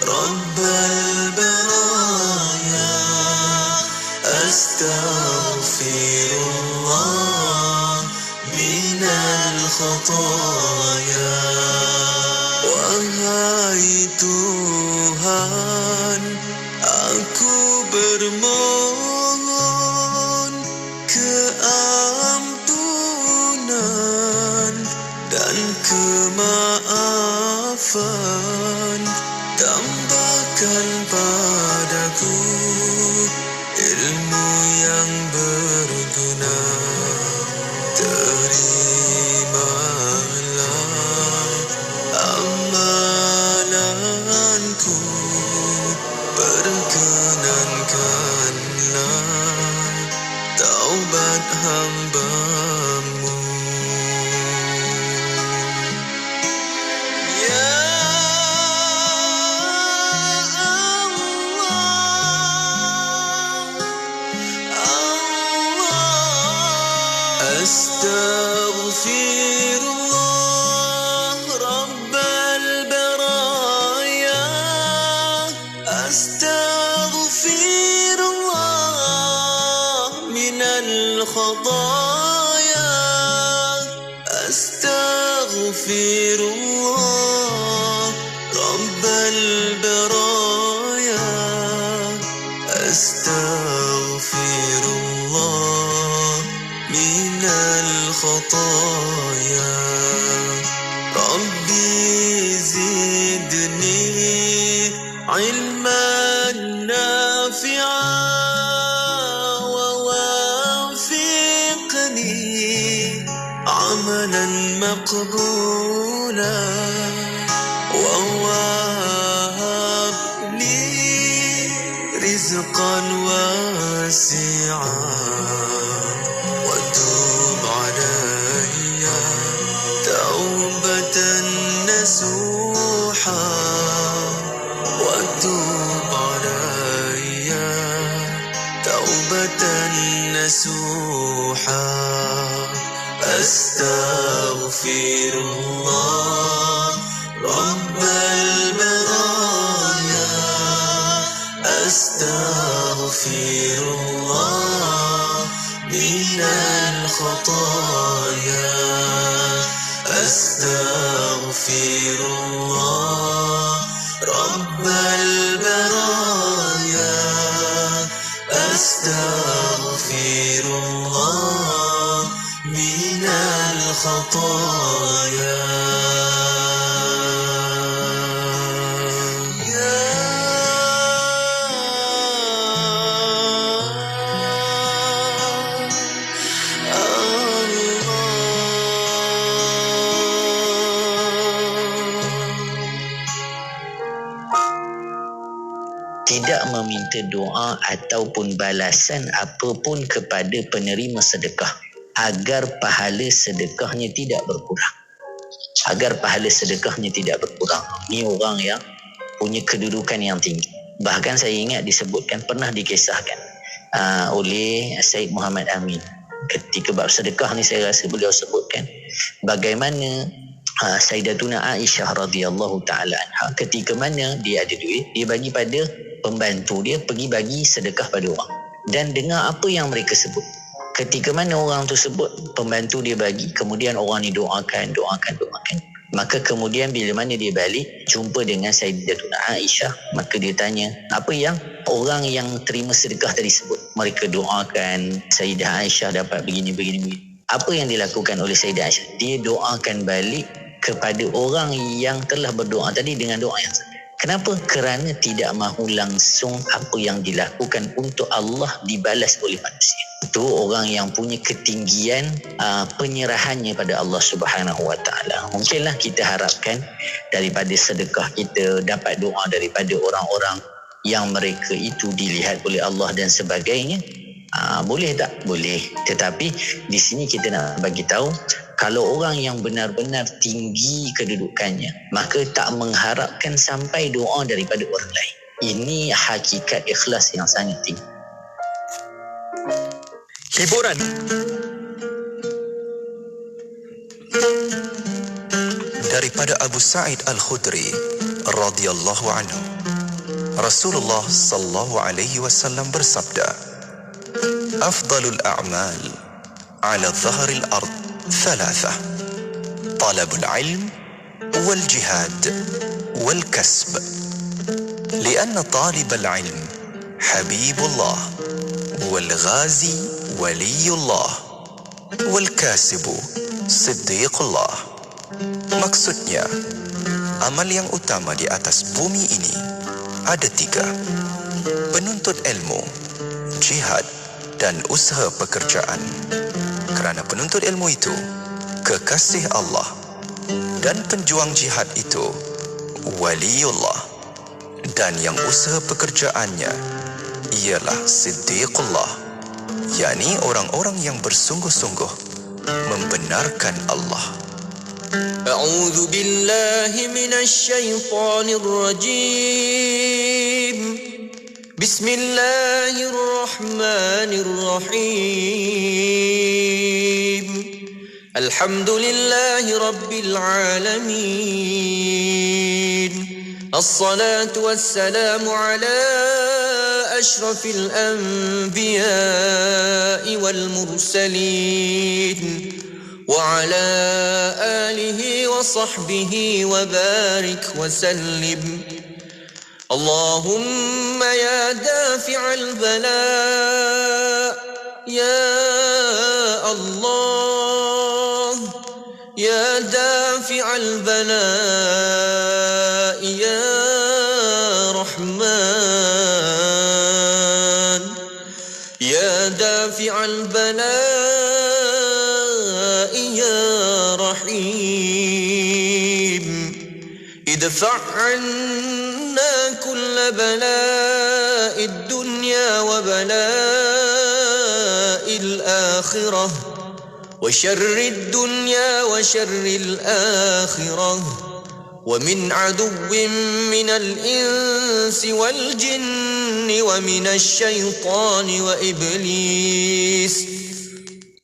رب البرايا أستغفر الله من الخطايا. Wahai Tuhan, aku bermohon keampunan dan kemaafan. Tambahkan padaku ilmu yang berguna. Terimalah amalanku, perkenankanlah taubat hamba-Mu. أستغفر الله رب البرايا أستغفر الله من الخطايا أستغفر الله رب البرايا أستغفر الله من الخطايا. ربي زدني علما نافعا ووافقني عملا مقبولا ووهب لي رزقا واسعا وتوب علي توبة نصوحا وتوب علي توبة نصوحا. أستغفر الله رب البرايا أستغفر الله من الخطايا أستغفر الله رب البرايا أستغفر الله من الخطايا. Tidak meminta doa ataupun balasan apapun kepada penerima sedekah agar pahala sedekahnya tidak berkurang. Agar pahala sedekahnya tidak berkurang. Ini orang yang punya kedudukan yang tinggi. Bahkan saya ingat disebutkan, pernah dikisahkan oleh Syed Muhammad Amin. Ketika bab sedekah ni saya rasa beliau sebutkan bagaimana Sayyidatuna Aisyah radhiyallahu taala anha, ketika mana dia ada duit, dia bagi pada pembantu dia pergi bagi sedekah pada orang. Dan dengar apa yang mereka sebut. Ketika mana orang tu sebut, pembantu dia bagi, kemudian orang ni doakan. Maka kemudian bila mana dia balik jumpa dengan Sayyidatuna Aisyah, maka dia tanya, apa yang orang yang terima sedekah tadi sebut? Mereka doakan Sayyidah Aisyah dapat begini. Apa yang dilakukan oleh Sayyidah Aisyah? Dia doakan balik kepada orang yang telah berdoa tadi dengan doa yang sama. Kenapa? Kerana tidak mahu langsung apa yang dilakukan untuk Allah dibalas oleh manusia. Itu orang yang punya ketinggian penyerahannya pada Allah Subhanahu Wa Taala. Mungkinlah kita harapkan daripada sedekah kita dapat doa daripada orang-orang yang mereka itu dilihat oleh Allah dan sebagainya. Boleh tak? Boleh. Tetapi di sini kita nak bagi tahu, kalau orang yang benar-benar tinggi kedudukannya, maka tak mengharapkan sampai doa daripada orang lain. Ini hakikat ikhlas yang sangat tinggi. Hiburan daripada Abu Sa'id Al-Khudri radhiyallahu anhu. Rasulullah sallallahu alaihi wasallam bersabda, "Afdalul a'mal 'ala dhahril ard thalathah, talabul ilm wal jihad wal kasb, lianna talibal ilm habibullah wal ghazi waliyullah wal kasibu siddiqullah." Maksudnya, amal yang utama di atas bumi ini ada 3. Penuntut ilmu, jihad dan usaha pekerjaan. Kerana penuntut ilmu itu kekasih Allah dan penjuang jihad itu waliullah, dan yang usaha pekerjaannya ialah siddiqullah, yakni orang-orang yang bersungguh-sungguh membenarkan Allah. أعوذ بالله من الشيطان الرجيم بسم الله الرحمن الرحيم الحمد لله رب العالمين الصلاة والسلام على أشرف الأنبياء والمرسلين وعلى آله وصحبه وبارك وسلم اللهم يا دافع البلاء يا الله يا دافع البلاء يا رحمن يا دافع البلاء ادفع عنا كل بلاء الدنيا وبلاء الآخرة وشر الدنيا وشر الآخرة ومن عدو من الإنس والجن ومن الشيطان وإبليس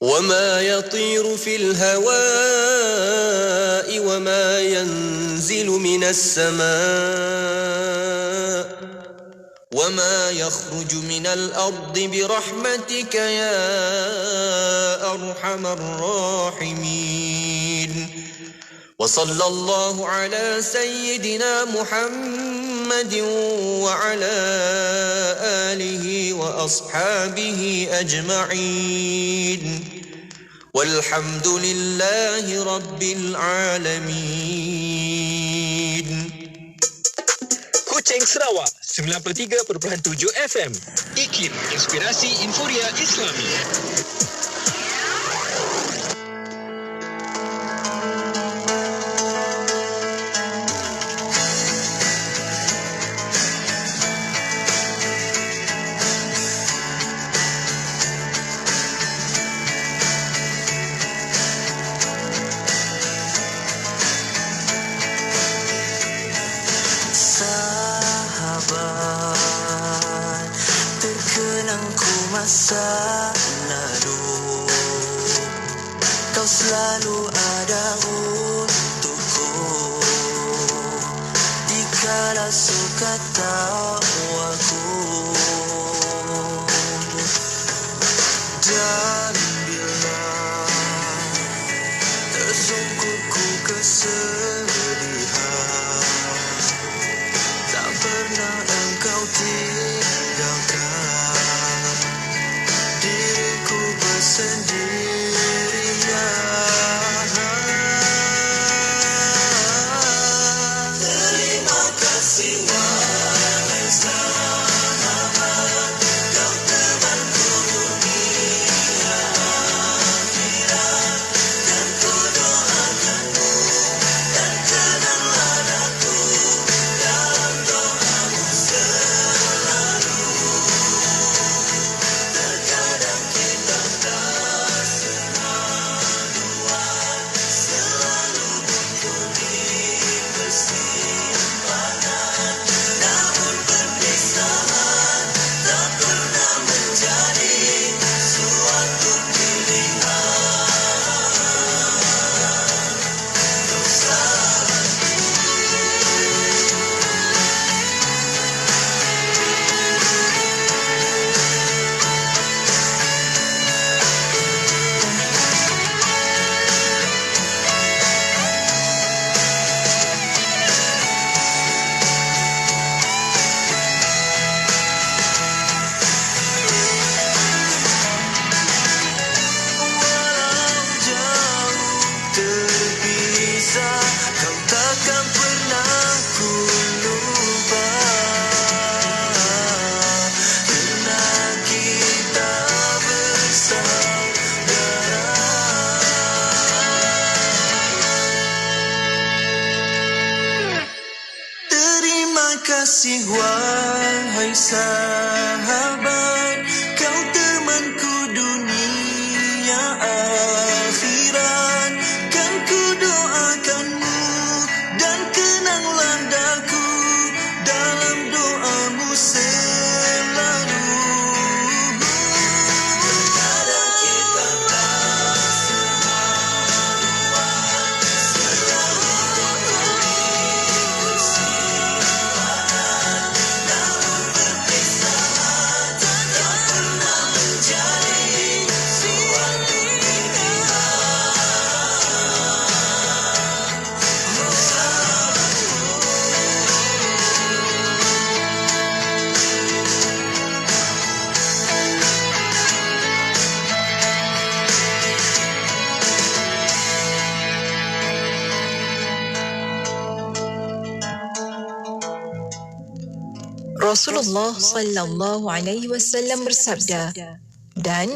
وما يطير في الهواء وما ينزل من السماء وما يخرج من الأرض برحمتك يا أرحم الراحمين وصلى الله على سيدنا محمد وعلى آله وأصحابه أجمعين والحمد لله رب العالمين. Kuching Sarawak 93.7 FM. Iklim Inspirasi Inforia Islami. Masa lalu kau selalu ada untukku, dikala suka tawaku, dan bila tersungkurku kesedihan, tak pernah engkau tinggalkan sendirian. Terima kasih wahai sahabat, kau temanku dunia akhirat, dan ku doakanmu dan kasih wahai sahabat, kau temanku dunia akhirat. Kan ku doakanmu dan kenanglah daku dalam doamu selalu. Terkadang kita tak semaruan, selalu memberi kesiapan, namun perpisahan tak pernah menjadi suatu pilihan. Rasulullah sallallahu alaihi wasallam bersabda, dan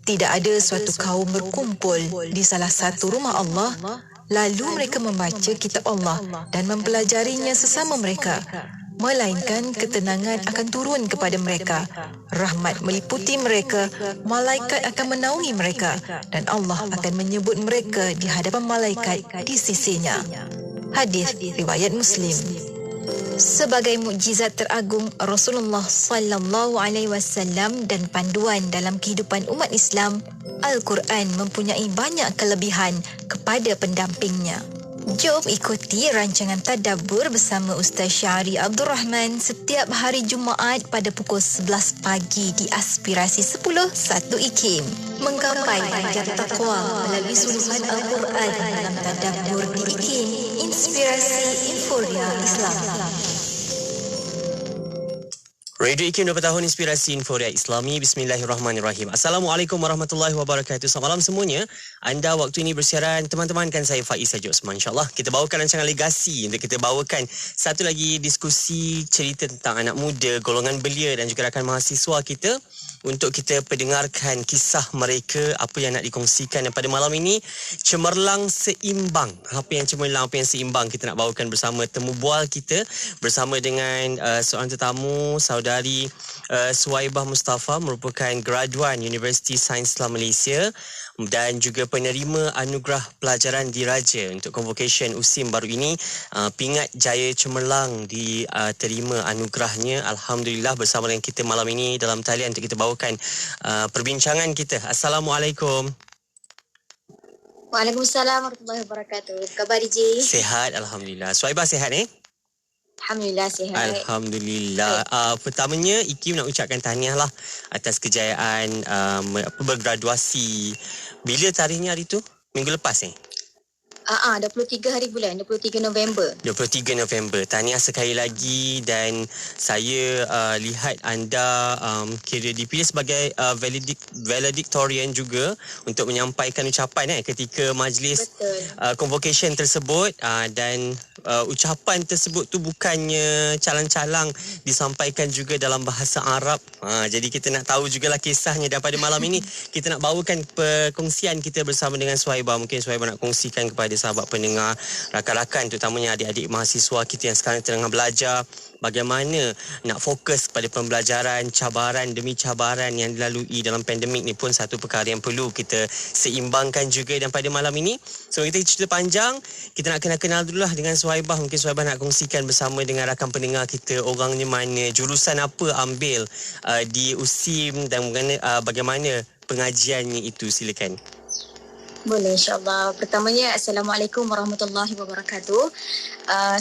tidak ada suatu kaum berkumpul di salah satu rumah Allah lalu mereka membaca kitab Allah dan mempelajarinya sesama mereka, melainkan ketenangan akan turun kepada mereka, rahmat meliputi mereka, malaikat akan menaungi mereka, dan Allah akan menyebut mereka di hadapan malaikat di sisinya. Hadis riwayat Muslim. Sebagai mukjizat teragung Rasulullah sallallahu alaihi wasallam dan panduan dalam kehidupan umat Islam, Al-Quran mempunyai banyak kelebihan kepada pendampingnya. Jom ikuti rancangan tadabbur bersama Ustaz Syahri Abdul Rahman setiap hari Jumaat pada pukul 11 pagi di Aspirasi 10 1 IKIM. Menggapai panjat taqwa melalui suluhan Al-Quran dalam tadabbur di IKIM, Inspirasi Inforia Islam. Radio IKIM 20 tahun Inspirasi Inforia Islami. Bismillahirrahmanirrahim. Assalamualaikum warahmatullahi wabarakatuh. Selamat malam semuanya. Anda waktu ini bersiaran teman-teman, kan saya Faiz Sajuk Osman. InsyaAllah kita bawakan rancangan legasi untuk kita bawakan satu lagi diskusi cerita tentang anak muda, golongan belia dan juga rakan mahasiswa kita untuk kita pendengarkan kisah mereka, apa yang nak dikongsikan. Dan pada malam ini, cemerlang seimbang. Apa yang cemerlang, apa yang seimbang, kita nak bawakan bersama temu bual kita, bersama dengan seorang tetamu, saudari Suwaibah Mustafa, merupakan graduan Universiti Sains Islam Malaysia dan juga penerima anugerah pelajaran diraja untuk convocation USIM baru ini. Pingat jaya cemerlang diterima anugerahnya. Alhamdulillah, bersama dengan kita malam ini dalam talian untuk kita bawakan perbincangan kita. Assalamualaikum. Waalaikumsalam warahmatullahi wabarakatuh. Khabar DJ? Sehat, Alhamdulillah. Suwaibah sihat Alhamdulillah sihat. Alhamdulillah. Pertamanya IKIM nak ucapkan tahniah lah atas kejayaan bergraduasi. Bila tarikhnya hari tu? Minggu lepas 23 hari bulan, 23 November. 23 November. Tahniah sekali lagi, dan saya lihat anda kira dipilih sebagai valedictorian juga untuk menyampaikan ucapan ketika majlis convocation tersebut, dan ucapan tersebut tu bukannya calang-calang, disampaikan juga dalam bahasa Arab. Jadi kita nak tahu jugalah kisahnya, dan pada malam ini kita nak bawakan perkongsian kita bersama dengan Suwaibah. Mungkin Suwaibah nak kongsikan kepada sahabat pendengar, rakan-rakan, terutamanya adik-adik mahasiswa kita yang sekarang tengah belajar, bagaimana nak fokus pada pembelajaran, cabaran demi cabaran yang dilalui dalam pandemik ni pun satu perkara yang perlu kita seimbangkan juga. Dan pada malam ini, sebelum kita cerita panjang, kita nak kenal dululah dengan Suwaibah. Mungkin Suwaibah nak kongsikan bersama dengan rakan pendengar kita, orangnya mana, jurusan apa ambil di USIM, dan bagaimana pengajiannya itu. Silakan. Boleh, insyaAllah. Pertamanya, Assalamualaikum warahmatullahi wabarakatuh.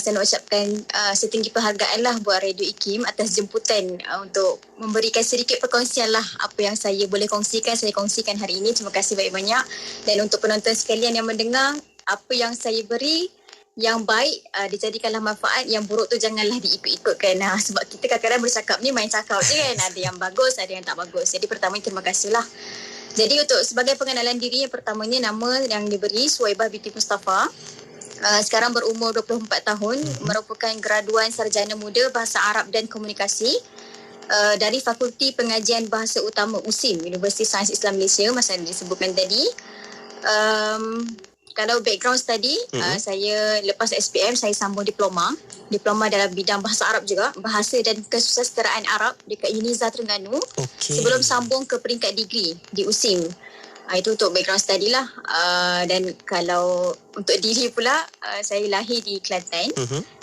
Saya nak ucapkan setinggi penghargaan lah buat Radio IKIM atas jemputan untuk memberikan sedikit perkongsian lah apa yang saya boleh kongsikan, saya kongsikan hari ini. Terima kasih banyak-banyak. Dan untuk penonton sekalian yang mendengar, apa yang saya beri, yang baik dijadikanlah manfaat, yang buruk tu janganlah diikut-ikutkan. Sebab kita kadang-kadang bercakap ni main cakap je kan. Ada yang bagus, ada yang tak bagus. Jadi pertamanya terima kasihlah. Jadi untuk sebagai pengenalan diri, yang pertamanya nama yang diberi Suwaibah binti Mustafa. Sekarang berumur 24 tahun, merupakan graduan sarjana muda Bahasa Arab dan Komunikasi dari Fakulti Pengajian Bahasa Utama USIM, Universiti Sains Islam Malaysia, masa yang disebutkan tadi. kalau background study, saya lepas SPM saya sambung diploma dalam bidang bahasa Arab juga, bahasa dan kesusasteraan Arab dekat Uniza Terengganu. Sebelum sambung ke peringkat degree di USIM. Itu untuk background study lah. Dan kalau untuk diri pula, saya lahir di Kelantan.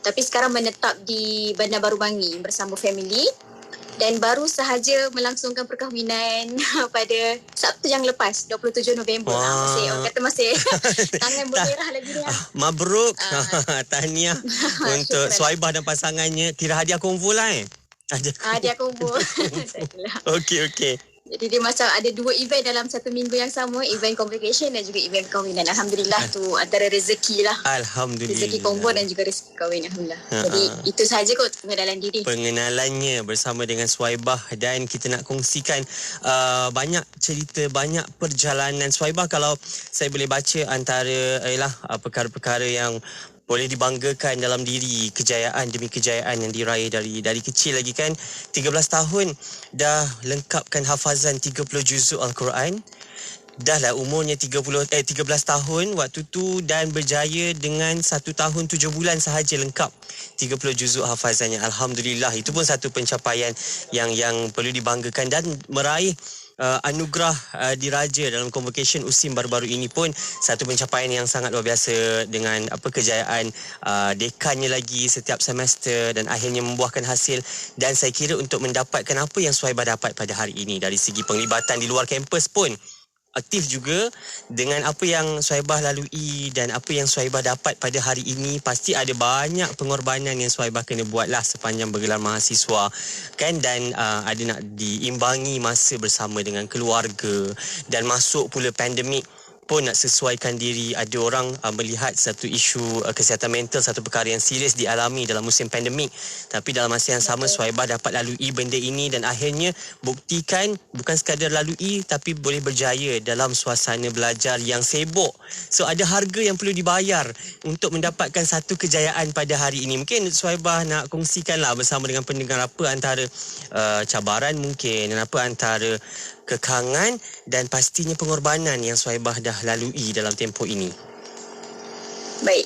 Tapi sekarang menetap di Bandar Baru Bangi bersama family. Dan baru sahaja melangsungkan perkahwinan pada Sabtu yang lepas, 27 November. Orang kata masih tangan bermerah lagi ni. Mabruk. Tahniah untuk Swaibah dan pasangannya. Kira hadiah kumpul lah Dia kumpul. Okey. Jadi dia macam ada 2 event dalam satu minggu yang sama, event convocation dan juga event perkahwinan. Alhamdulillah tu antara rezeki lah. Alhamdulillah. Rezeki kumpul dan juga rezeki kahwin. Alhamdulillah. Jadi itu sahaja kot pengenalan diri. Pengenalannya bersama dengan Swaibah, dan kita nak kongsikan banyak cerita, banyak perjalanan Swaibah. Kalau saya boleh baca antara perkara-perkara yang boleh dibanggakan dalam diri, kejayaan demi kejayaan yang diraih dari kecil lagi kan. 13 tahun dah lengkapkan hafazan 30 juzuk Al-Quran. Dah lah umurnya 13 tahun waktu tu, dan berjaya dengan 1 tahun 7 bulan sahaja lengkap 30 juzuk hafazannya. Alhamdulillah, itu pun satu pencapaian yang perlu dibanggakan, dan meraih anugerah diraja dalam convocation USIM baru-baru ini pun satu pencapaian yang sangat luar biasa, dengan kejayaan dekannya lagi setiap semester, dan akhirnya membuahkan hasil. Dan saya kira untuk mendapatkan apa yang Swaibah dapat pada hari ini, dari segi penglibatan di luar kampus pun aktif juga, dengan apa yang Swaibah lalui dan apa yang Swaibah dapat pada hari ini, pasti ada banyak pengorbanan yang Swaibah kena buatlah sepanjang bergelar mahasiswa kan. Dan ada nak diimbangi masa bersama dengan keluarga, dan masuk pula pandemik pun nak sesuaikan diri. Ada orang melihat satu isu kesihatan mental satu perkara yang serius dialami dalam musim pandemik, tapi dalam masa yang sama Swaibah dapat lalui benda ini, dan akhirnya buktikan bukan sekadar lalui tapi boleh berjaya dalam suasana belajar yang sibuk. So ada harga yang perlu dibayar untuk mendapatkan satu kejayaan pada hari ini. Mungkin Swaibah nak kongsikanlah bersama dengan pendengar apa antara cabaran mungkin, dan apa antara kekangan dan pastinya pengorbanan yang Swaibah dah lalui dalam tempoh ini. Baik,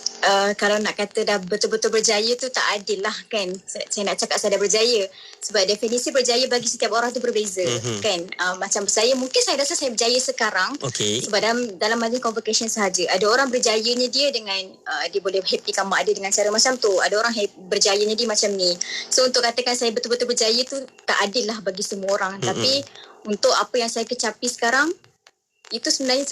kalau nak kata dah betul-betul berjaya tu tak adil lah kan. Saya nak cakap saya dah berjaya. Sebab definisi berjaya bagi setiap orang tu berbeza kan. Macam saya, mungkin saya rasa saya berjaya sekarang. Sebab dalam majlis convocation sahaja. Ada orang berjayanya dia dengan, dia boleh happykan mak dia dengan cara macam tu. Ada orang berjayanya dia macam ni. So untuk katakan saya betul-betul berjaya tu tak adil lah bagi semua orang. Tapi untuk apa yang saya kecapi sekarang, itu sebenarnya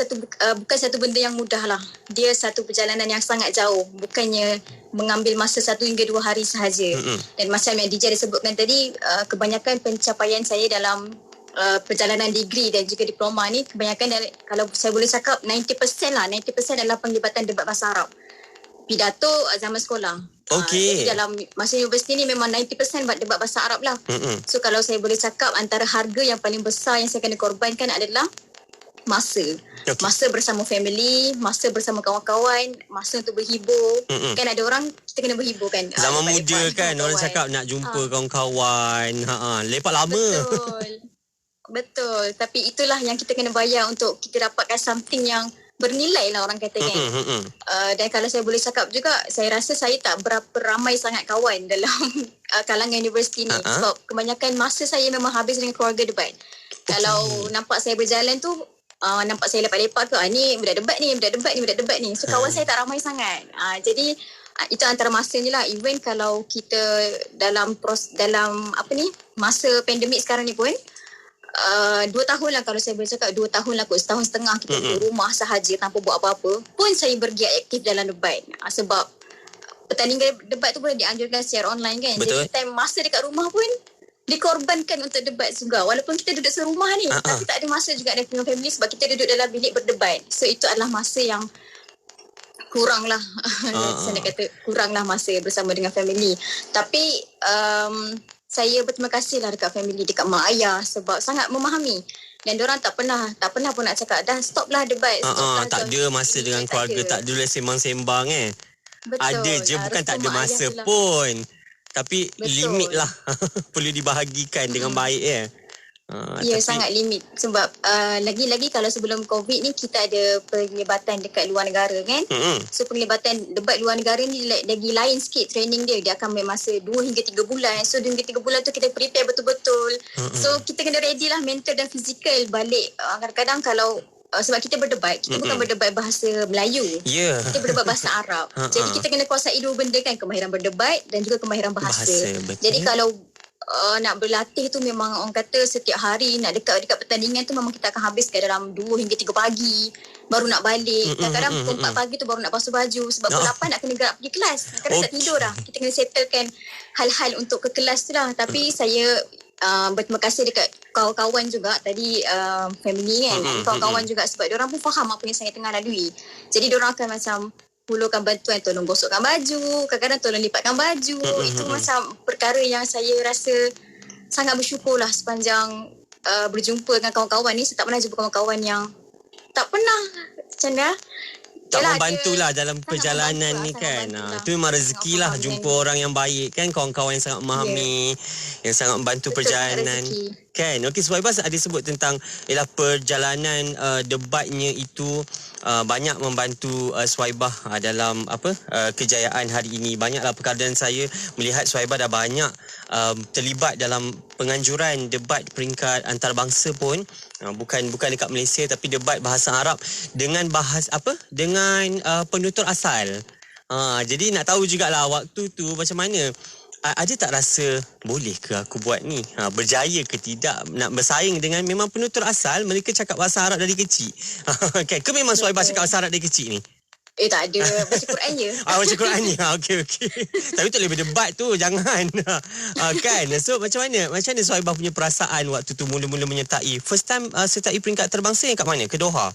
bukan satu benda yang mudah lah. Dia satu perjalanan yang sangat jauh. Bukannya mengambil masa 1 hingga 2 hari sahaja. Dan macam yang DJ disebutkan tadi, kebanyakan pencapaian saya dalam perjalanan degree dan juga diploma ni, kebanyakan kalau saya boleh cakap 90% lah. 90% adalah penglibatan debat bahasa Arab. Pidato zaman sekolah. Jadi dalam masa universiti ni memang 90% buat debat bahasa Arab lah. So kalau saya boleh cakap, antara harga yang paling besar yang saya kena korbankan adalah masa. Masa bersama family, masa bersama kawan-kawan, masa untuk berhibur. Kan ada orang kita kena berhibur kan. Zaman muda kan orang cakap nak jumpa kawan-kawan, lepak lama. Betul. Tapi itulah yang kita kena bayar untuk kita dapatkan something yang bernilai lah, orang kata kan. Dan kalau saya boleh cakap juga, saya rasa saya tak berapa ramai sangat kawan dalam kalangan universiti ni. Sebab kebanyakan masa saya memang habis dengan keluarga debat. Kalau nampak saya berjalan tu, nampak saya lepak-lepak tu, ni budak debat ni. So kawan saya tak ramai sangat. Jadi itu antara masanya lah. Even kalau kita dalam masa pandemik sekarang ni pun, 2 tahun lah kalau saya boleh cakap, 2 tahun lah kot, setahun setengah kita duduk rumah sahaja tanpa buat apa-apa pun saya bergiat aktif dalam debat. Sebab pertandingan debat tu boleh dianjurkan secara online kan. Jadi time masa dekat rumah pun dikorbankan untuk debat juga. Walaupun kita duduk serumah ni, tapi tak ada masa juga dengan family sebab kita duduk dalam bilik berdebat. So itu adalah masa yang kurang lah. Saya nak kata kurang lah masa bersama dengan family. Tapi saya berterima kasih lah dekat family, dekat mak ayah, sebab sangat memahami. Dan diorang tak pernah pun nak cakap dah stop lah debat. Tak ada masa dengan keluarga, tak ada sembang-sembang Betul. Ada je, bukan tak ada masa pun. Tapi limit lah perlu dibahagikan dengan baik Ya, sangat limit. Sebab lagi-lagi kalau sebelum COVID ni kita ada penglibatan dekat luar negara kan. So penglibatan debat luar negara ni lagi lain sikit training dia. Dia akan ambil masa 2 hingga 3 bulan. So 2 hingga 3 bulan tu kita prepare betul-betul. So kita kena ready lah mental dan fizikal balik. Kadang-kadang kalau sebab kita berdebat, kita bukan berdebat bahasa Melayu. Kita berdebat bahasa Arab. Jadi kita kena kuasai dua benda kan, kemahiran berdebat dan juga kemahiran bahasa. Jadi kalau nak berlatih tu memang orang kata setiap hari nak dekat pertandingan tu memang kita akan habiskan dalam 2 hingga 3 pagi baru nak balik. Kadang-kadang pukul 4 pagi tu baru nak basuh baju sebab pukul 8 nak kena gerak pergi kelas. Kadang-kadang tak tidur dah. Kita kena settlekan hal-hal untuk ke kelas tu lah. Tapi saya berterima kasih dekat kawan-kawan juga tadi, family kan, kawan-kawan juga sebab diorang pun faham apa yang saya tengah lalui. Jadi diorang akan macam hulurkan bantuan, tolong gosokkan baju, kadang-kadang tolong lipatkan baju. Itu macam perkara yang saya rasa sangat bersyukur lah sepanjang berjumpa dengan kawan-kawan ni. Saya tak pernah jumpa kawan-kawan yang tak pernah macam mana tak membantulah dalam perjalanan ni kan. Itu memang rezeki lah jumpa orang yang baik kan, kawan-kawan yang sangat memahami, yang sangat membantu perjalanan kan. Okey, sebab Ibas ada sebut tentang perjalanan debatnya itu banyak membantu Suhaibah dalam kejayaan hari ini. Banyaklah perkara dan saya melihat Suhaibah dah banyak terlibat dalam penganjuran debat peringkat antarabangsa pun. Bukan dekat Malaysia tapi debat bahasa Arab dengan dengan penutur asal. Jadi nak tahu jugalah waktu tu macam mana. Ada tak rasa boleh ke aku buat ni? Berjaya ke tidak nak bersaing dengan memang penutur asal, mereka cakap bahasa Arab dari kecil. Okay. Ke memang Suhaibah cakap bahasa Arab dari kecil ni? Tak ada, baca Quran je. Baca Quran je. Okey. Tapi tak boleh berdebat tu, jangan. Kan. So macam mana Suhaibah punya perasaan waktu tu mula-mula menyertai? First time sertai peringkat antarabangsa yang kat mana? Ke Doha?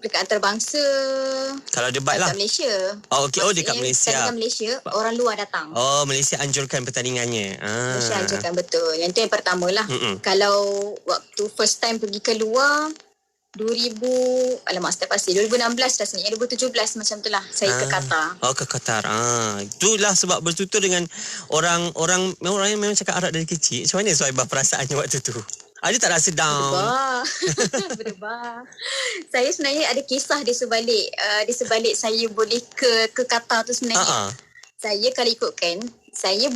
Peringkat antarabangsa kalau debat lah dekat Malaysia. Dekat Malaysia. Dekat Malaysia, orang luar datang. Malaysia anjurkan pertandingannya. Malaysia anjurkan, betul. Yang tu yang pertama lah. Kalau waktu first time pergi keluar 2016 rasanya, 2017 macam tu lah saya ke Qatar. Ke Qatar. Itulah sebab bertutur dengan orang yang memang cakap Arab dari kecil. Macam mana Suhaibah perasaannya waktu tu? Ada tak rasa down? Berdebar. Saya sebenarnya ada kisah di sebalik saya boleh ke Qatar tu sebenarnya. Saya kalau ikutkan, saya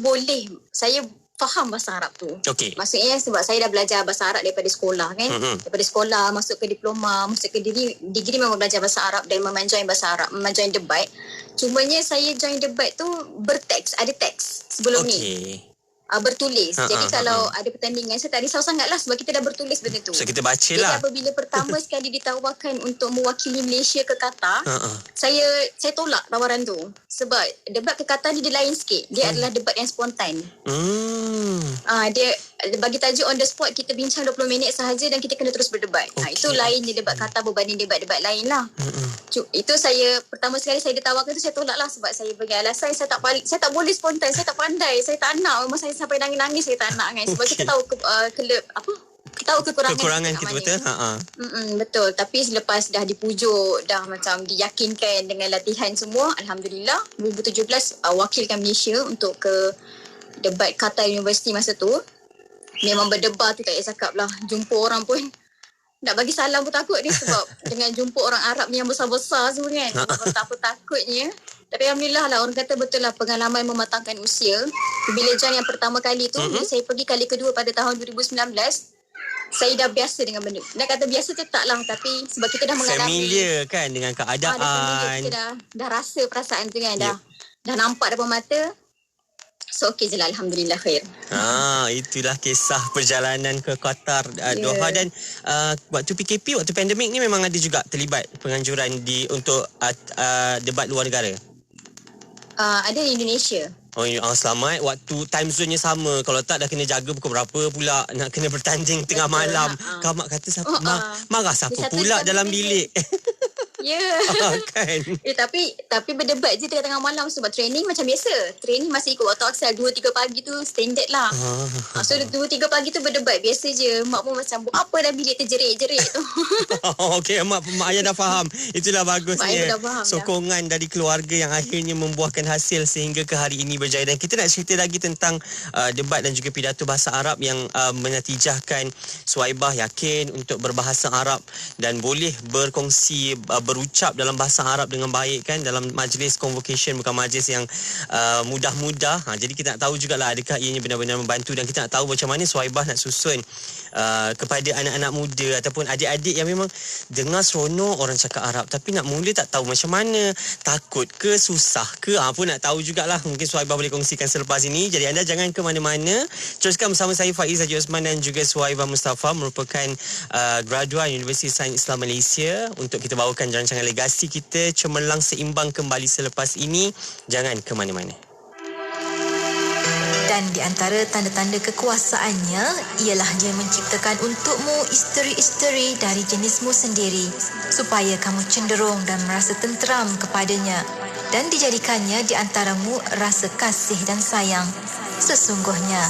faham bahasa Arab tu. Okay. Maksudnya sebab saya dah belajar bahasa Arab daripada sekolah kan. Daripada sekolah masuk ke diploma, masuk ke degree memang belajar bahasa Arab dan memang join bahasa Arab, memang join debat. Cumanya saya join debat tu ada teks sebelum ni. Bertulis. Jadi kalau ada pertandingan saya tak risau sangat lah sebab kita dah bertulis benda tu. So kita baca lah. Jadi apabila pertama sekali ditawarkan untuk mewakili Malaysia ke Qatar, saya tolak tawaran tu. Sebab debat ke Qatar ni dia lain sikit. Dia adalah debat yang spontan. Dia bagi tajuk on the spot, kita bincang 20 minit sahaja dan kita kena terus berdebat. Itu lainnya debat Qatar berbanding debat-debat lain lah. Itu saya pertama sekali saya ditawarkan tu saya tolak lah sebab saya bagi alasan saya tak boleh spontan, saya tak pandai, saya tak nak. Memang saya sampai nangis-nangis saya tak nak kan. Sebab kita tahu kita tahu kekurangan kita betul. Betul. Tapi selepas dah dipujuk, dah macam diyakinkan dengan latihan semua, alhamdulillah 2017 wakilkan Malaysia untuk ke debat Qatar University masa tu. Memang berdebar tu tak payah cakap lah. Jumpa orang pun nak bagi salam pun takut dia sebab dengan jumpa orang Arab ni yang besar-besar semua kan. Betapa takutnya. Tapi alhamdulillah lah, orang kata betul lah pengalaman mematangkan usia. Bila join yang pertama kali tu, bila saya pergi kali kedua pada tahun 2019, saya dah biasa dengan benda. Nak kata biasa tu tak lah, tapi sebab kita dah mengalami. Familiar kan dengan keadaan. Kita dah rasa perasaan tu kan. Dah nampak depan mata. So okey je lah, alhamdulillah khair. Itulah kisah perjalanan ke Qatar, Doha. Dan waktu PKP, waktu pandemik ni memang ada juga terlibat penganjuran untuk debat luar negara. Ada di Indonesia. Selamat. Waktu time zone-nya sama. Kalau tak dah kena jaga pukul berapa pula nak kena bertanding tengah malam. Kamak kata siapa marah siapa pula dalam bilik. Ya. Kan? Tapi berdebat je tengah-tengah malam sebab training macam biasa. Training masih ikut waktu asal 2-3 pagi tu standard lah. So 2-3 pagi tu berdebat biasa je. Mak pun macam buat apa dah bilik terjerit-jerit tu. Okey, mak ayah dah faham. Itulah bagusnya. Mak ayah dah faham sokongan dari keluarga yang akhirnya membuahkan hasil sehingga ke hari ini berjaya. Dan kita nak cerita lagi tentang debat dan juga pidato bahasa Arab yang menatijahkan Suhaibah yakin untuk berbahasa Arab dan boleh berkongsi berucap dalam bahasa Arab dengan baik kan dalam majlis convocation, bukan majlis yang mudah-mudah. Jadi kita nak tahu jugalah adakah ianya benar-benar membantu, dan kita nak tahu macam mana Suhaibah nak susun kepada anak-anak muda ataupun adik-adik yang memang dengar seronok orang cakap Arab tapi nak mula tak tahu macam mana, takut ke, susah ke, pun nak tahu jugalah. Mungkin Suhaibah boleh kongsikan selepas ini. Jadi anda jangan ke mana-mana, teruskan bersama saya Faiz Haji Osman dan juga Suhaibah Mustafa, merupakan graduan Universiti Sains Islam Malaysia, untuk kita bawakan rancangan legasi kita cemerlang seimbang kembali selepas ini. Jangan ke mana-mana. Dan di antara tanda-tanda kekuasaannya ialah dia menciptakan untukmu isteri-isteri dari jenismu sendiri supaya kamu cenderung dan merasa tenteram kepadanya, dan dijadikannya di antaramu rasa kasih dan sayang. Sesungguhnya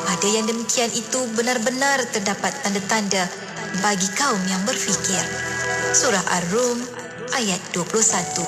pada yang demikian itu benar-benar terdapat tanda-tanda bagi kaum yang berfikir. Surah Ar-Rum ayat 21.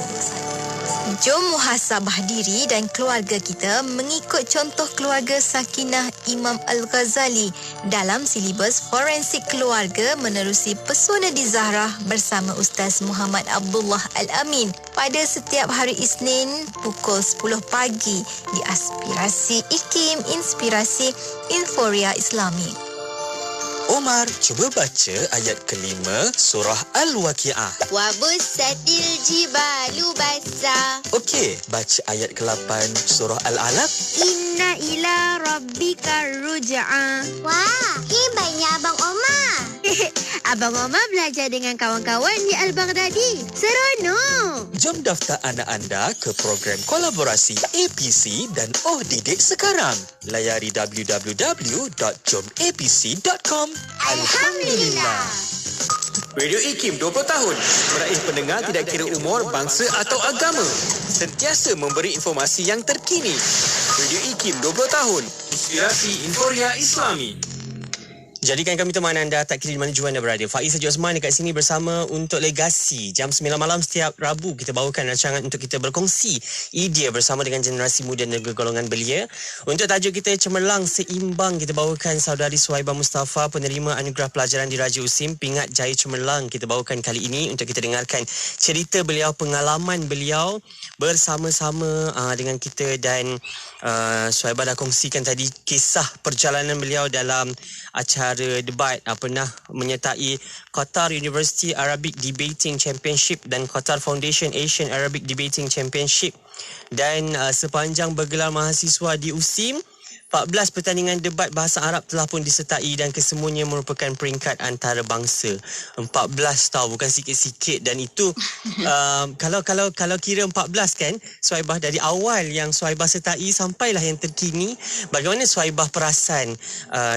Jom muhasabah diri dan keluarga kita mengikut contoh keluarga Sakinah Imam Al-Ghazali dalam silibus forensik keluarga menerusi Pesona di Zahrah bersama Ustaz Muhammad Abdullah Al-Amin pada setiap hari Isnin pukul 10 pagi di Aspirasi IKIM, Inspirasi Inforia Islami. Omar, cuba baca ayat kelima surah Al-Waqi'ah. Wabussatil jibalu bassa. Okey, baca ayat ke-8 surah Al-Alaq. Inna ila rabbika ruj'a. Wah, hebatnya Abang Omar. Abang Omar belajar dengan kawan-kawan di Al-Baghdadi. Seronok. Jom daftar anak anda ke program kolaborasi APC dan Oh Didik sekarang. Layari www.jomapc.com. Alhamdulillah. Radio IKIM 20 tahun. Meraih pendengar tidak kira umur, bangsa atau agama. Sentiasa memberi informasi yang terkini. Radio IKIM 20 tahun. Inspirasi Inforia Islami. Jadikan kami teman anda tak kira di mana jua anda berada. Faiz Haji Osman dekat sini bersama untuk Legasi. Jam 9 malam setiap Rabu kita bawakan rancangan untuk kita berkongsi idea bersama dengan generasi muda dan juga golongan belia. Untuk tajuk kita cemerlang seimbang, kita bawakan saudari Suhaibah Mustafa, penerima anugerah pelajaran di Raja Usim Pingat Jaya Cemerlang. Kita bawakan kali ini untuk kita dengarkan cerita beliau, pengalaman beliau bersama-sama dengan kita, dan Suhaibah dah kongsikan tadi kisah perjalanan beliau dalam acara debat pernah menyertai Qatar University Arabic Debating Championship dan Qatar Foundation Asian Arabic Debating Championship, dan sepanjang bergelar mahasiswa di USIM 14 pertandingan debat bahasa Arab telah pun disertai dan kesemuanya merupakan peringkat antarabangsa. 14 tahu, bukan sikit-sikit, dan itu kalau kira 14 kan Suhaibah, dari awal yang Suhaibah sertai sampailah yang terkini, bagaimana Suhaibah perasan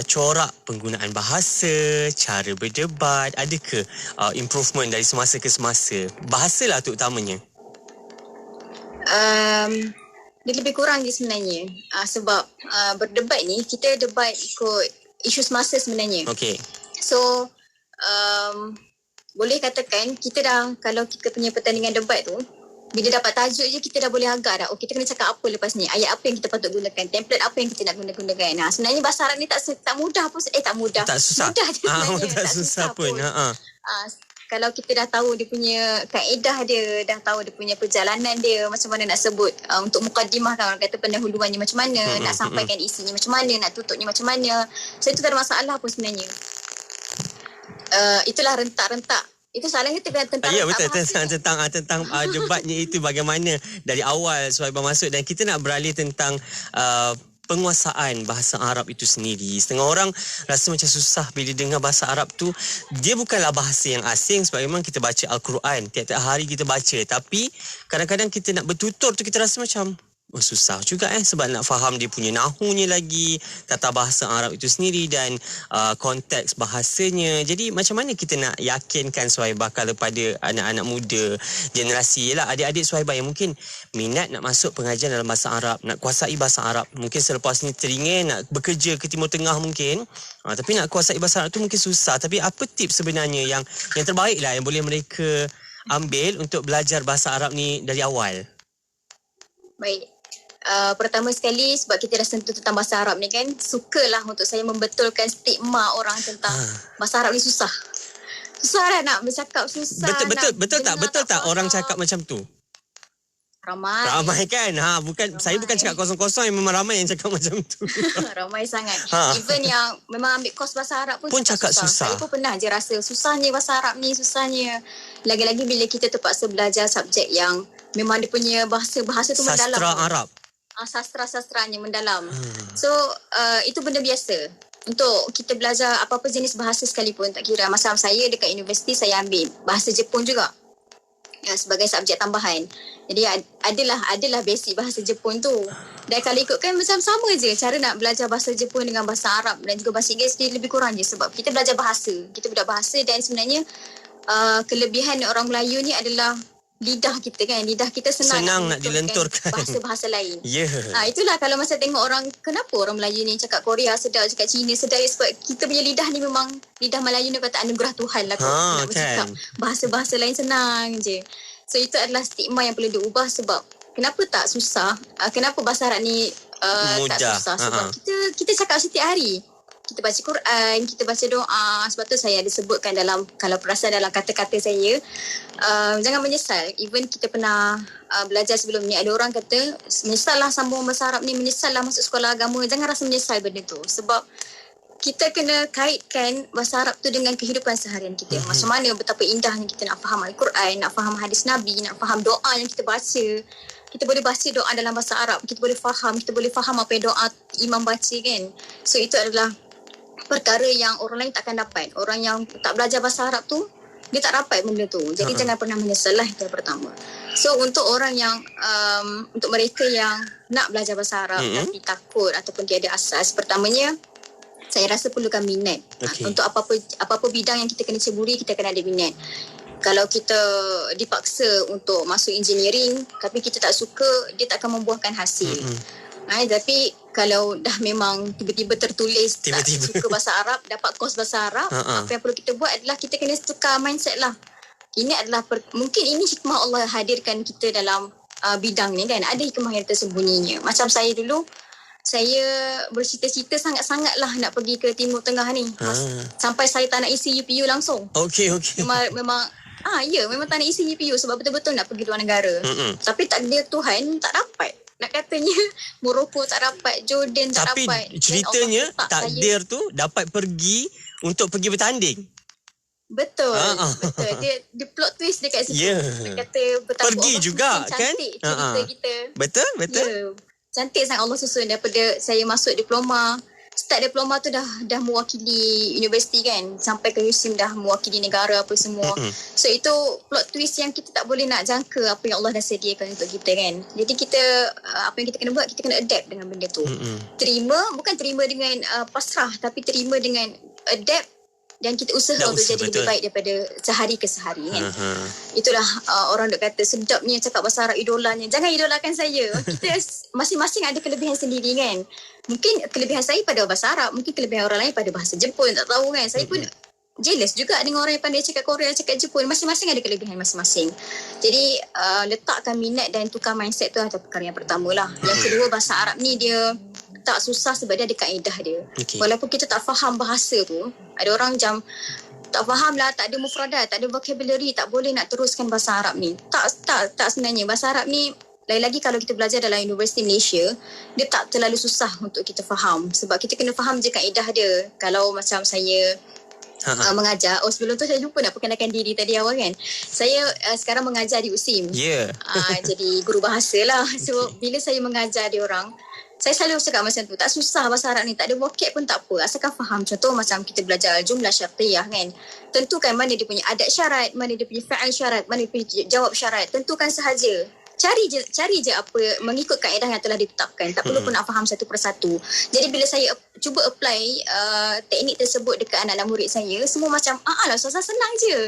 corak penggunaan bahasa, cara berdebat, adakah improvement dari semasa ke semasa? Bahasalah terutamanya. Dia lebih kurang je sebenarnya. Sebab berdebat ni, kita debat ikut isu semasa sebenarnya. Okey. So, boleh katakan kita dah, kalau kita punya pertandingan debat tu, bila dapat tajuk je kita dah boleh agak dah. Oh, kita kena cakap apa lepas ni? Ayat apa yang kita patut gunakan? Template apa yang kita nak gunakan? Sebenarnya bahasa Arab ni tak mudah pun. Tak mudah. Tak susah. Mudah je sebenarnya. Tak susah pun. Kalau kita dah tahu dia punya kaedah dia, dah tahu dia punya perjalanan dia, macam mana nak sebut, untuk mukadimah kan, orang kata pendahuluannya macam mana, nak sampaikan isinya macam mana, nak tutupnya macam mana. So itu tak ada masalah pun sebenarnya. Itulah rentak-rentak. Itu soalan kita tentang ya, betul, tentang debatnya itu, bagaimana dari awal Suhaibah masuk, dan kita nak beralih tentang penguasaan bahasa Arab itu sendiri. Setengah orang rasa macam susah bila dengar bahasa Arab tu. Dia bukanlah bahasa yang asing, sebab memang kita baca Al-Quran tiap-tiap hari kita baca, tapi kadang-kadang kita nak bertutur tu kita rasa macam Susah juga sebab nak faham dia punya nahunya lagi, tata bahasa Arab itu sendiri dan konteks bahasanya. Jadi macam mana kita nak yakinkan Suhaibah kalau pada anak-anak muda generasi ialah adik-adik Suhaibah yang mungkin minat nak masuk pengajian dalam bahasa Arab, nak kuasai bahasa Arab, mungkin selepas ni teringin nak bekerja ke Timur Tengah mungkin, tapi nak kuasai bahasa Arab tu mungkin susah. Tapi apa tips sebenarnya yang terbaik lah yang boleh mereka ambil untuk belajar bahasa Arab ni dari awal? Baik. Pertama sekali sebab kita dah sentuh tentang bahasa Arab ni kan, sukalah untuk saya membetulkan stigma orang tentang bahasa Arab ni susah. Susah lah nak bercakap, susah. Betul tak orang cakap macam tu? Ramai kan? Saya bukan cakap kosong-kosong, yang memang ramai yang cakap macam tu. Ramai sangat. Even yang memang ambil kos bahasa Arab pun cakap susah. Saya pun pernah je rasa susahnya bahasa Arab ni, susahnya. Lagi-lagi bila kita terpaksa belajar subjek yang memang dia punya bahasa tu mendalam. Sastra Arab. Sastra-sastranya mendalam. So itu benda biasa untuk kita belajar apa-apa jenis bahasa sekalipun. Tak kira macam saya dekat universiti, saya ambil bahasa Jepun juga sebagai subjek tambahan. Jadi adalah basic bahasa Jepun tu. Dan kalau ikutkan macam sama je cara nak belajar bahasa Jepun dengan bahasa Arab dan juga bahasa Inggeris, dia lebih kurang je sebab kita belajar bahasa, kita budak bahasa. Dan sebenarnya kelebihan orang Melayu ni adalah lidah kita kan. Lidah kita senang nak dilenturkan bahasa-bahasa lain. Itulah kalau masa tengok orang, kenapa orang Melayu ni cakap Korea sedap, cakap Cina sedap, sebab kita punya lidah ni memang lidah Melayu ni kata anugerah Tuhan lah. Nak bercakap bahasa-bahasa lain senang je. So itu adalah stigma yang perlu diubah. Sebab kenapa tak susah, kenapa bahasa Arab ni tak susah, sebab kita cakap setiap hari. Kita baca Quran, kita baca doa. Sebab tu saya ada sebutkan dalam, kalau perasan dalam kata-kata saya, jangan menyesal. Even kita pernah belajar sebelum ni, ada orang kata menyesal lah sambung bahasa Arab ni, menyesal lah masuk sekolah agama. Jangan rasa menyesal benda tu. Sebab kita kena kaitkan bahasa Arab tu dengan kehidupan seharian kita. Macam mana betapa indahnya kita nak faham Al-Quran, nak faham hadis Nabi, nak faham doa yang kita baca. Kita boleh baca doa dalam bahasa Arab, kita boleh faham apa yang doa imam baca kan. So itu adalah perkara yang orang lain takkan dapat. Orang yang tak belajar bahasa Arab tu, dia tak dapat benda tu. Jadi jangan pernah menyesal lah, itu yang pertama. So untuk orang yang untuk mereka yang nak belajar bahasa Arab tapi takut ataupun tiada asas, pertamanya saya rasa perlukan minat. Untuk apa-apa bidang yang kita kena ceburi, kita kena ada minat. Kalau kita dipaksa untuk masuk engineering tapi kita tak suka, dia tak akan membuahkan hasil. Tapi kalau dah memang tiba-tiba tertulis tak suka bahasa Arab, dapat kos bahasa Arab, apa yang perlu kita buat adalah kita kena tukar mindset lah. Ini adalah mungkin ini hikmah Allah hadirkan kita dalam bidang ni kan. Ada hikmah yang tersembunyinya. Macam saya dulu, saya bercita-cita sangat-sangat lah nak pergi ke Timur Tengah ni. Sampai saya tak nak isi UPU langsung. Okey. Memang memang tak nak isi UPU sebab betul-betul nak pergi luar negara. Tapi takdir Tuhan tak dapat. Nak katanya Morocco tak dapat, Jordan tak dapat. Tapi ceritanya takdir tu dapat pergi untuk pergi bertanding. Betul. Dia plot twist dekat situ. Dia kata betapa pergi Allah juga kan cerita kita. Betul. Cantik sangat Allah susun. Daripada saya masuk diploma, start diploma tu dah mewakili universiti kan, sampai ke USIM dah mewakili negara apa semua. So itu plot twist yang kita tak boleh nak jangka apa yang Allah dah sediakan untuk kita kan. Jadi kita apa yang kita kena buat, kita kena adapt dengan benda tu. Bukan terima dengan pasrah, tapi terima dengan adapt. Dan kita usaha untuk jadi lebih baik daripada sehari ke sehari kan. Itulah orang duk kata sedapnya cakap bahasa Arab, idolanya. Jangan idolakan saya. Kita masing-masing ada kelebihan sendiri kan. Mungkin kelebihan saya pada bahasa Arab, mungkin kelebihan orang lain pada bahasa Jepun, tak tahu kan. Saya pun jealous juga dengan orang yang pandai cakap Korea, cakap Jepun. Masing-masing ada kelebihan masing-masing. Jadi letakkan minat dan tukar mindset tu adalah perkara yang pertama lah. Yang kedua, bahasa Arab ni dia tak susah sebab dia ada kaedah dia. Walaupun kita tak faham bahasa tu, ada orang macam tak faham lah, tak ada mufradat, tak ada vocabulary, tak boleh nak teruskan bahasa Arab ni. Tak sebenarnya. Bahasa Arab ni, lagi-lagi kalau kita belajar dalam Universiti Malaysia, dia tak terlalu susah untuk kita faham. Sebab kita kena faham je kaedah dia. Kalau macam saya mengajar, sebelum tu saya lupa nak perkenalkan diri tadi awal kan. Saya sekarang mengajar di USIM. Jadi guru bahasa lah. So bila saya mengajar dia orang, saya selalu cakap macam tu, tak susah bahasa Arab ni, tak ada vocab pun tak apa, asalkan faham. Contoh macam kita belajar jumlah syartiyah kan, tentukan mana dia punya adat syarat, mana dia punya fa'al syarat, mana dia punya jawab syarat, tentukan sahaja. cari je apa, mengikut kaedah yang telah ditetapkan. Tak perlu pun nak faham satu persatu. Jadi bila saya cuba apply teknik tersebut dekat anak-anak murid saya, semua macam lah Ustazah, senang je.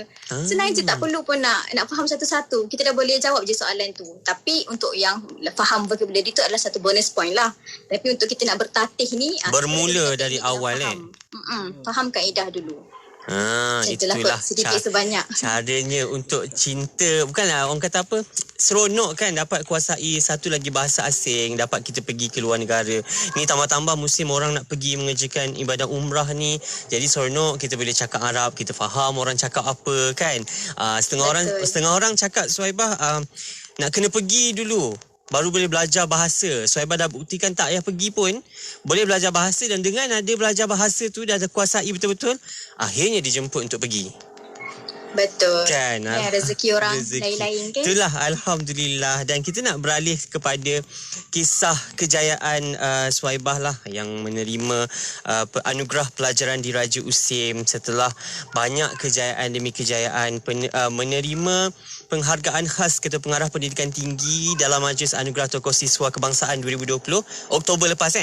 Senang je, tak perlu pun nak faham satu-satu. Kita dah boleh jawab je soalan tu. Tapi untuk yang faham vocabulary itu adalah satu bonus point lah. Tapi untuk kita nak bertatih ni, bermula dari awal faham kaedah dulu. Itulah sedikit sebanyak caranya untuk cinta. Bukanlah orang kata apa, seronok kan dapat kuasai satu lagi bahasa asing, dapat kita pergi ke luar negara. Ni tambah-tambah musim orang nak pergi mengerjakan ibadah umrah ni, jadi seronok kita boleh cakap Arab, kita faham orang cakap apa kan. Setengah orang cakap, Suhaibah, nak kena pergi dulu baru boleh belajar bahasa. Suhaibah dah buktikan tak payah pergi pun boleh belajar bahasa, dan dengan ada belajar bahasa tu dah ada kuasai betul-betul, akhirnya dijemput untuk pergi. Betul kan, rezeki orang lain-lain kan. Itulah, Alhamdulillah. Dan kita nak beralih kepada kisah kejayaan Suhaibah lah, yang menerima anugerah pelajaran di Raja USIM setelah banyak kejayaan demi kejayaan, menerima penghargaan khas Ketua Pengarah Pendidikan Tinggi dalam Majlis Anugerah Tokoh Siswa Kebangsaan 2020 Oktober lepas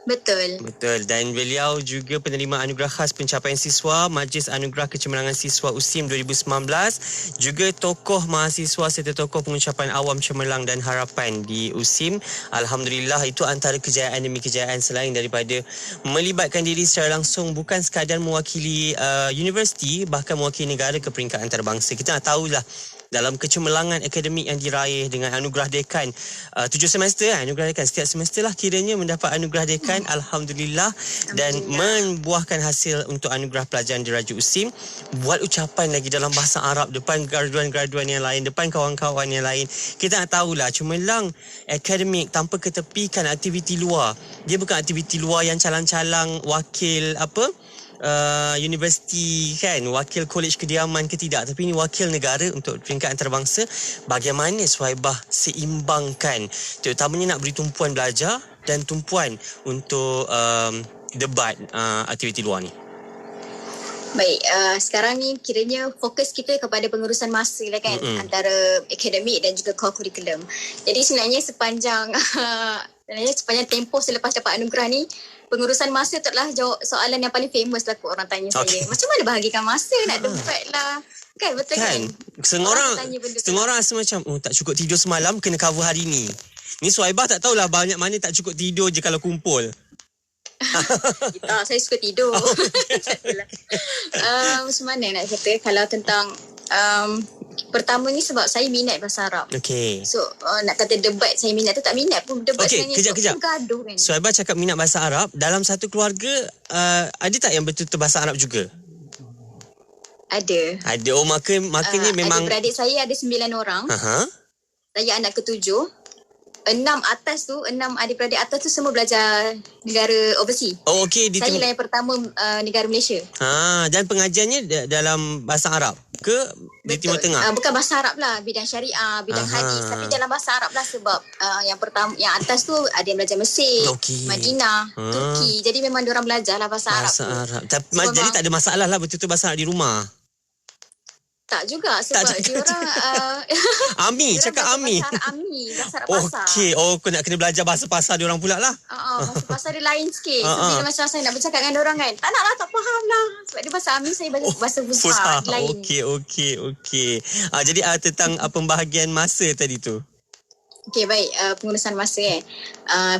Betul. Dan beliau juga penerima anugerah khas pencapaian siswa Majlis Anugerah Kecemerlangan Siswa USIM 2019, juga tokoh mahasiswa serta tokoh pengucapan awam cemerlang dan harapan di USIM. Alhamdulillah, itu antara kejayaan demi kejayaan selain daripada melibatkan diri secara langsung, bukan sekadar mewakili universiti, bahkan mewakili negara ke peringkat antarabangsa. Kita nak tahulah dalam kecemerlangan akademik yang diraih dengan anugerah dekan 7 semester anugerah dekan, setiap semester lah kiranya mendapat anugerah dekan. Alhamdulillah. Dan membuahkan hasil untuk anugerah pelajaran di Raja USIM, buat ucapan lagi dalam bahasa Arab depan graduan-graduan yang lain, depan kawan-kawan yang lain. Kita nak tahulah, cemerlang akademik tanpa ketepikan aktiviti luar. Dia bukan aktiviti luar yang calang-calang wakil universiti kan, wakil kolej kediaman ke tidak, tapi ini wakil negara untuk peringkat antarabangsa. Bagaimana Suhaibah seimbangkan terutamanya nak beri tumpuan belajar dan tumpuan untuk debat aktiviti luar ni? Baik, sekarang ni kiranya fokus kita kepada pengurusan masa lah kan, antara akademik dan juga core curriculum. Jadi sebenarnya sepanjang tempoh selepas dapat anugerah ni, pengurusan masa telah jawab soalan yang paling famous lah orang tanya saya. Macam mana bahagikan masa nak debat lah. Kan, betul kan? Setengah orang rasa macam, tak cukup tidur semalam, kena cover hari ni. Ni Suhaibah tak tahulah banyak mana tak cukup tidur je kalau kumpul. Saya suka tidur. Macam mana nak kata, kalau tentang pertama ni sebab saya minat bahasa Arab. So nak kata debat saya minat tu, tak minat pun debat sebenarnya. Kejap. Gaduh kan. Suhaibah cakap minat bahasa Arab. Dalam satu keluarga ada tak yang betul-betul bahasa Arab juga? Ada. Makanya memang adik-beradik saya ada 9 orang. Saya anak ke-7. 6 adik-beradik atas tu semua belajar negara overseas. Saya lah yang pertama negara Malaysia. Dan pengajiannya dalam bahasa Arab ke di Timur Tengah? Bukan bahasa Arab lah, bidang syariah, bidang hadis, tapi dalam bahasa Arab lah, sebab yang pertama, yang atas tu ada yang belajar Mesir, Madinah, Turki. Jadi memang diorang belajar lah bahasa Arab. Jadi tak ada masalah lah betul-betul bahasa Arab di rumah? Tak juga, sebab diorang Ami, cakap Ami. Bahasa Arab pasar. Kau nak kena belajar bahasa pasar diorang pula lah. Bahasa pasar dia lain sikit. So, bila macam saya nak bercakap dengan diorang kan, tak nak lah, tak faham lah. Sebab dia bahasa Ami, saya bahasa Fusha. Lain. Okey. Jadi tentang pembahagian masa tadi tu. Okey, baik. Pengurusan masa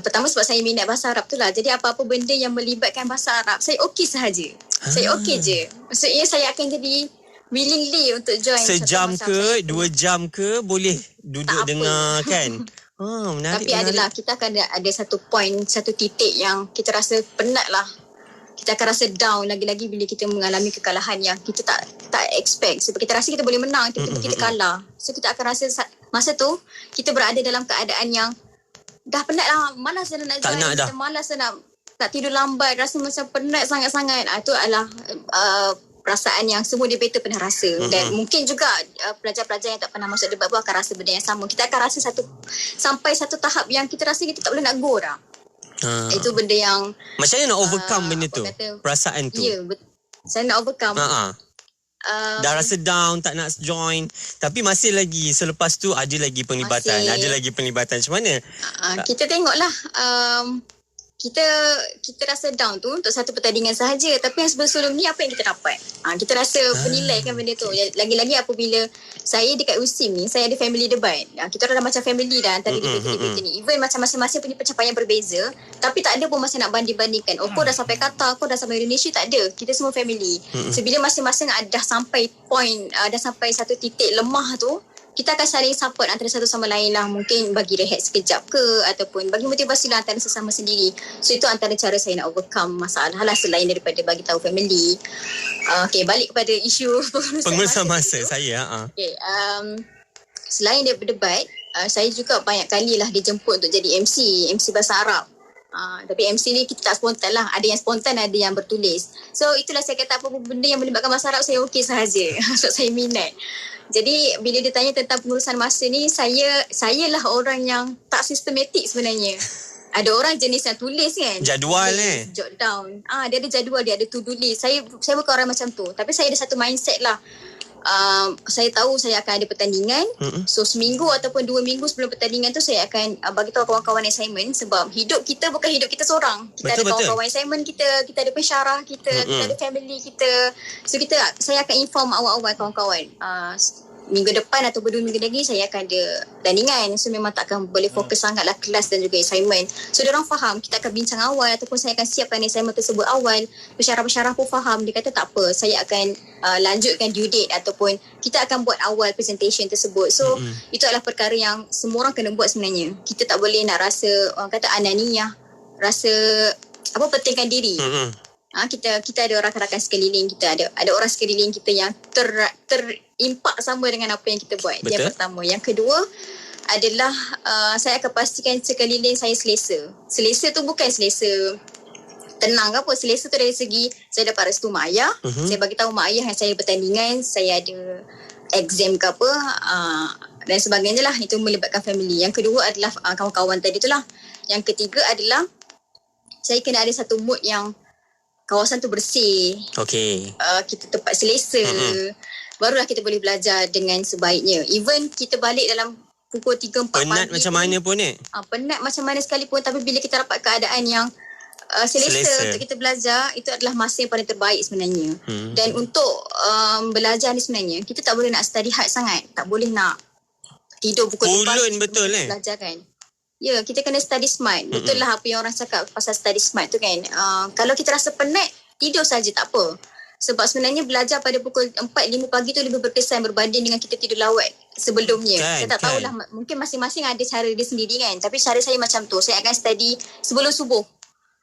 pertama sebab saya minat bahasa Arab tu lah. Jadi apa-apa benda yang melibatkan bahasa Arab, saya okey sahaja. Saya okey je. Maksudnya saya akan jadi willingly untuk join. Sejam ke 2 jam ke boleh duduk dengar kan. Menarik. Tapi adalah kita akan ada satu point, satu titik yang kita rasa penat lah. Kita akan rasa down lagi-lagi bila kita mengalami kekalahan yang kita tak expect. Sebab kita rasa kita boleh menang, tiba-tiba kita kalah. So kita akan rasa masa tu kita berada dalam keadaan yang dah penat lah, malas dah nak join. Kita malas dah nak tidur lambat, rasa macam penat sangat-sangat. Itu adalah perasaan yang semua debater pernah rasa. Dan mungkin juga pelajar-pelajar yang tak pernah masuk debat pun akan rasa benda yang sama. Kita akan rasa sampai satu tahap yang kita rasa kita tak boleh nak go dah. Itu benda yang macam mana nak overcome benda tu, perasaan tu? Ya, saya nak overcome. dah rasa down, tak nak join, tapi masih lagi selepas tu ada lagi penglibatan, macam mana? Kita tengoklah, kita rasa down tu untuk satu pertandingan sahaja, tapi yang sebelum ni apa yang kita dapat, kita rasa penilai kan benda tu. Lagi-lagi apabila saya dekat USIM ni, saya ada family debat, kita orang dah macam family dah antara debate ni. Even macam masing-masing punya pencapaian berbeza, tapi tak ada pun masa nak banding-bandingkan, kau dah sampai Qatar, kau dah sampai Indonesia, tak ada. Kita semua family. So bila masing-masing dah sampai point, dah sampai satu titik lemah tu, kita akan saling support antara satu sama lain lah. Mungkin bagi rehat sekejap ke, ataupun bagi motivasi lah antara sesama sendiri. So itu antara cara saya nak overcome masalah lah, selain daripada bagi tahu family. Okay, balik kepada isu pengurusan masa saya. Okay, selain daripada debat, saya juga banyak kali lah dijemput untuk jadi MC bahasa Arab. Tapi MC ni kita tak spontan lah. Ada yang spontan, ada yang bertulis. So itulah saya kata, apa benda yang melibatkan bahasa Arab saya okey sahaja. Sebab saya minat. Jadi bila dia tanya tentang pengurusan masa ni, saya lah orang yang tak sistematik sebenarnya. Ada orang jenis yang tulis kan, jadual jot down. Dia ada jadual, dia ada to do list. Saya bukan orang macam tu. Tapi saya ada satu mindset lah. Saya tahu saya akan ada pertandingan. So seminggu ataupun 2 minggu sebelum pertandingan tu, saya akan bagi tahu kawan-kawan assignment. Sebab hidup kita bukan hidup kita seorang. Kita ada kawan-kawan assignment kita ada pensyarah kita, kita ada family kita. So saya akan inform awal-awal kawan-kawan, minggu depan ataupun 2 minggu lagi saya akan ada tandingan. So memang tak akan boleh fokus sangatlah kelas dan juga assignment. So diorang faham, kita akan bincang awal, ataupun saya akan siapkan assignment tersebut awal. Pensyarah-pensyarah pun faham. Dia kata tak apa, saya akan lanjutkan due date, ataupun kita akan buat awal presentation tersebut. So itu adalah perkara yang semua orang kena buat sebenarnya. Kita tak boleh nak rasa, orang kata ananiyah, rasa pentingkan diri. Kita ada rakan-rakan sekeliling kita, ada orang sekeliling kita yang terimpak sama dengan apa yang kita buat. Betul. Yang pertama. Yang kedua adalah saya akan pastikan sekeliling saya selesa. Selesa tu bukan selesa tenang ke apa. Selesa tu dari segi saya dapat restu mak ayah. Saya bagi tahu mak ayah yang saya bertandingan, saya ada exam ke apa, dan sebagainya lah. Itu melibatkan family. Yang kedua adalah kawan-kawan tadi tu lah. Yang ketiga adalah saya kena ada satu mood yang kawasan tu bersih. Kita tempat selesa. Barulah kita boleh belajar dengan sebaiknya. Even kita balik dalam pukul 3-4 pagi. Penat macam mana pun penat macam mana sekalipun, tapi bila kita dapat keadaan yang selesa untuk kita belajar, itu adalah masa yang paling terbaik sebenarnya. Dan untuk belajar ni sebenarnya, kita tak boleh nak study hard sangat. Tak boleh nak tidur pukul 4 betul belajar kan. Ya, kita kena study smart. Betul lah apa yang orang cakap pasal study smart tu kan. Kalau kita rasa penat, tidur saja tak apa. Sebab sebenarnya belajar pada pukul 4-5 pagi tu lebih berkesan berbanding dengan kita tidur lawat sebelumnya. Saya tak tahulah, mungkin masing-masing ada cara dia sendiri kan. Tapi cara saya macam tu. Saya akan study sebelum subuh.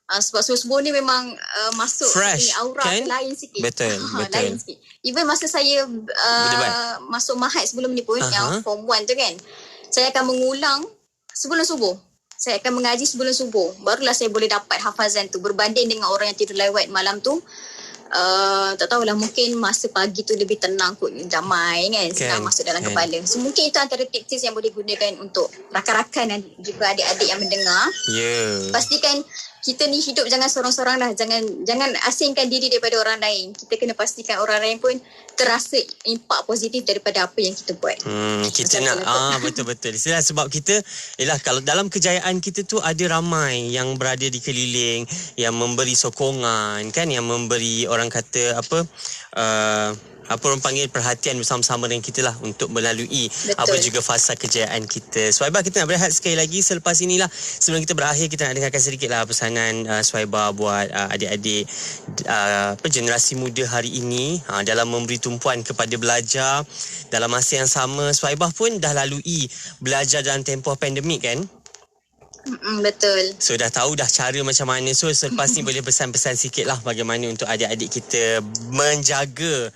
Sebab subuh ni memang masuk aura kan? Lain sikit. Betul. Lain sikit. Even masa saya masuk Mahat sebelum ni pun, yang form 1 tu kan, saya akan mengulang sebelum subuh. Saya akan mengaji sebelum subuh. Barulah saya boleh dapat hafazan tu. Berbanding dengan orang yang tidur lewat malam tu, tak tahulah, mungkin masa pagi tu lebih tenang kot, damai kan, senang masuk dalam kepala. So mungkin itu antara tips yang boleh gunakan untuk rakan-rakan dan juga adik-adik yang mendengar. Pastikan kita ni hidup jangan sorang-sorang lah. Jangan asingkan diri daripada orang lain. Kita kena pastikan orang lain pun terasa impak positif daripada apa yang kita buat. Kita nak betul-betul. Sebab kita kalau dalam kejayaan kita tu ada ramai yang berada di keliling, yang memberi sokongan kan, yang memberi orang kata apa orang panggil perhatian bersama-sama dengan kita lah untuk melalui apa juga fasa kejayaan kita. Swaibah, kita nak berehat sekali lagi selepas inilah. Sebelum kita berakhir, kita nak dengarkan sedikitlah pesanan Swaibah buat adik-adik generasi muda hari ini dalam memberi tumpuan kepada belajar. Dalam masa yang sama, Swaibah pun dah lalui belajar dalam tempoh pandemik kan? Betul. So dah tahu dah cara macam mana. So selepas ni boleh pesan-pesan sikit lah bagaimana untuk adik-adik kita menjaga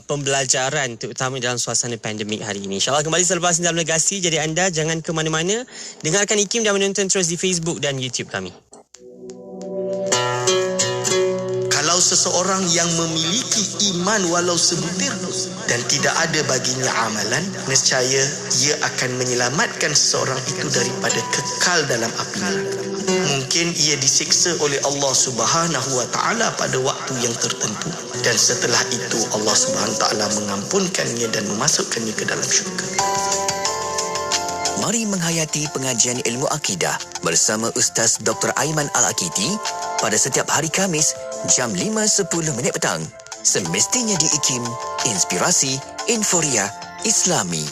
pembelajaran, terutama dalam suasana pandemik hari ini. InsyaAllah kembali selepas ni dalam Legasi. Jadi anda jangan ke mana-mana. Dengarkan IKIM dan menonton terus di Facebook dan YouTube kami. Kalau seseorang yang memiliki iman walau sebutir dan tidak ada baginya amalan, nescaya ia akan menyelamatkan seseorang itu daripada kekal dalam api neraka. Mungkin ia disiksa oleh Allah Subhanahu wa taala pada waktu yang tertentu, dan setelah itu Allah Subhanahu wa taala mengampunkannya dan memasukkannya ke dalam syurga. Mari menghayati pengajian ilmu akidah bersama Ustaz Dr. Aiman Al-Akiti pada setiap hari Khamis jam 5.10 petang. Semestinya di IKIM, Inspirasi Inforia Islami.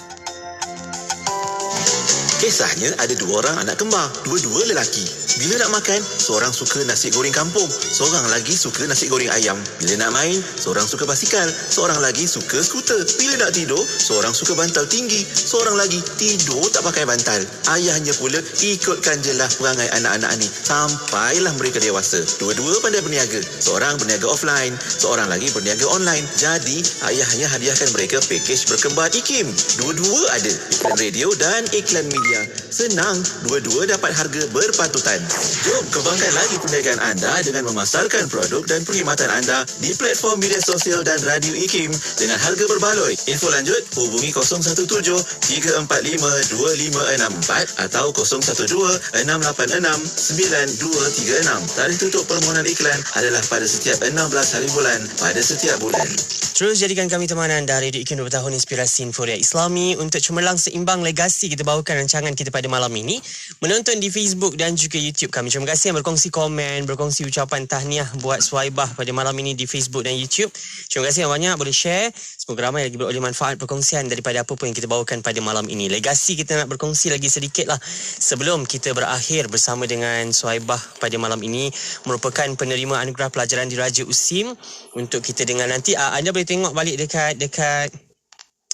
Kisahnya ada 2 orang anak kembar, dua-dua lelaki. Bila nak makan, seorang suka nasi goreng kampung, seorang lagi suka nasi goreng ayam. Bila nak main, seorang suka basikal, seorang lagi suka skuter. Bila nak tidur, seorang suka bantal tinggi, seorang lagi tidur tak pakai bantal. Ayahnya pula ikutkan jelah perangai anak-anak ni sampailah mereka dewasa. Dua-dua pandai berniaga, seorang berniaga offline, seorang lagi berniaga online. Jadi, ayahnya hadiahkan mereka pakej berkembar IKIM. Dua-dua ada iklan radio dan iklan media. Senang, dua-dua dapat harga berpatutan. Jom kembangkan lagi perniagaan anda dengan memasarkan produk dan perkhidmatan anda di platform media sosial dan radio IKIM dengan harga berbaloi. Info lanjut hubungi 017-345-2564 atau 012-686-9236. Tarikh tutup permohonan iklan adalah pada setiap 16 hari bulan pada setiap bulan. Terus jadikan kami teman anda Radio IKIM 20 tahun Inspirasi Inforia Islami untuk cemerlang seimbang legasi kita bawakan rancangan kita pada malam ini. Menonton di Facebook dan juga YouTube kami. Terima kasih yang berkongsi komen, berkongsi ucapan tahniah buat Suhaibah pada malam ini di Facebook dan YouTube. Terima kasih yang banyak, boleh share. Semoga ramai lagi beroleh manfaat perkongsian daripada apa pun yang kita bawakan pada malam ini. Legasi kita nak berkongsi lagi sedikit lah sebelum kita berakhir bersama dengan Suhaibah pada malam ini. Merupakan penerima anugerah pelajaran Diraja USIM. Untuk kita dengar nanti, anda boleh tengok balik dekat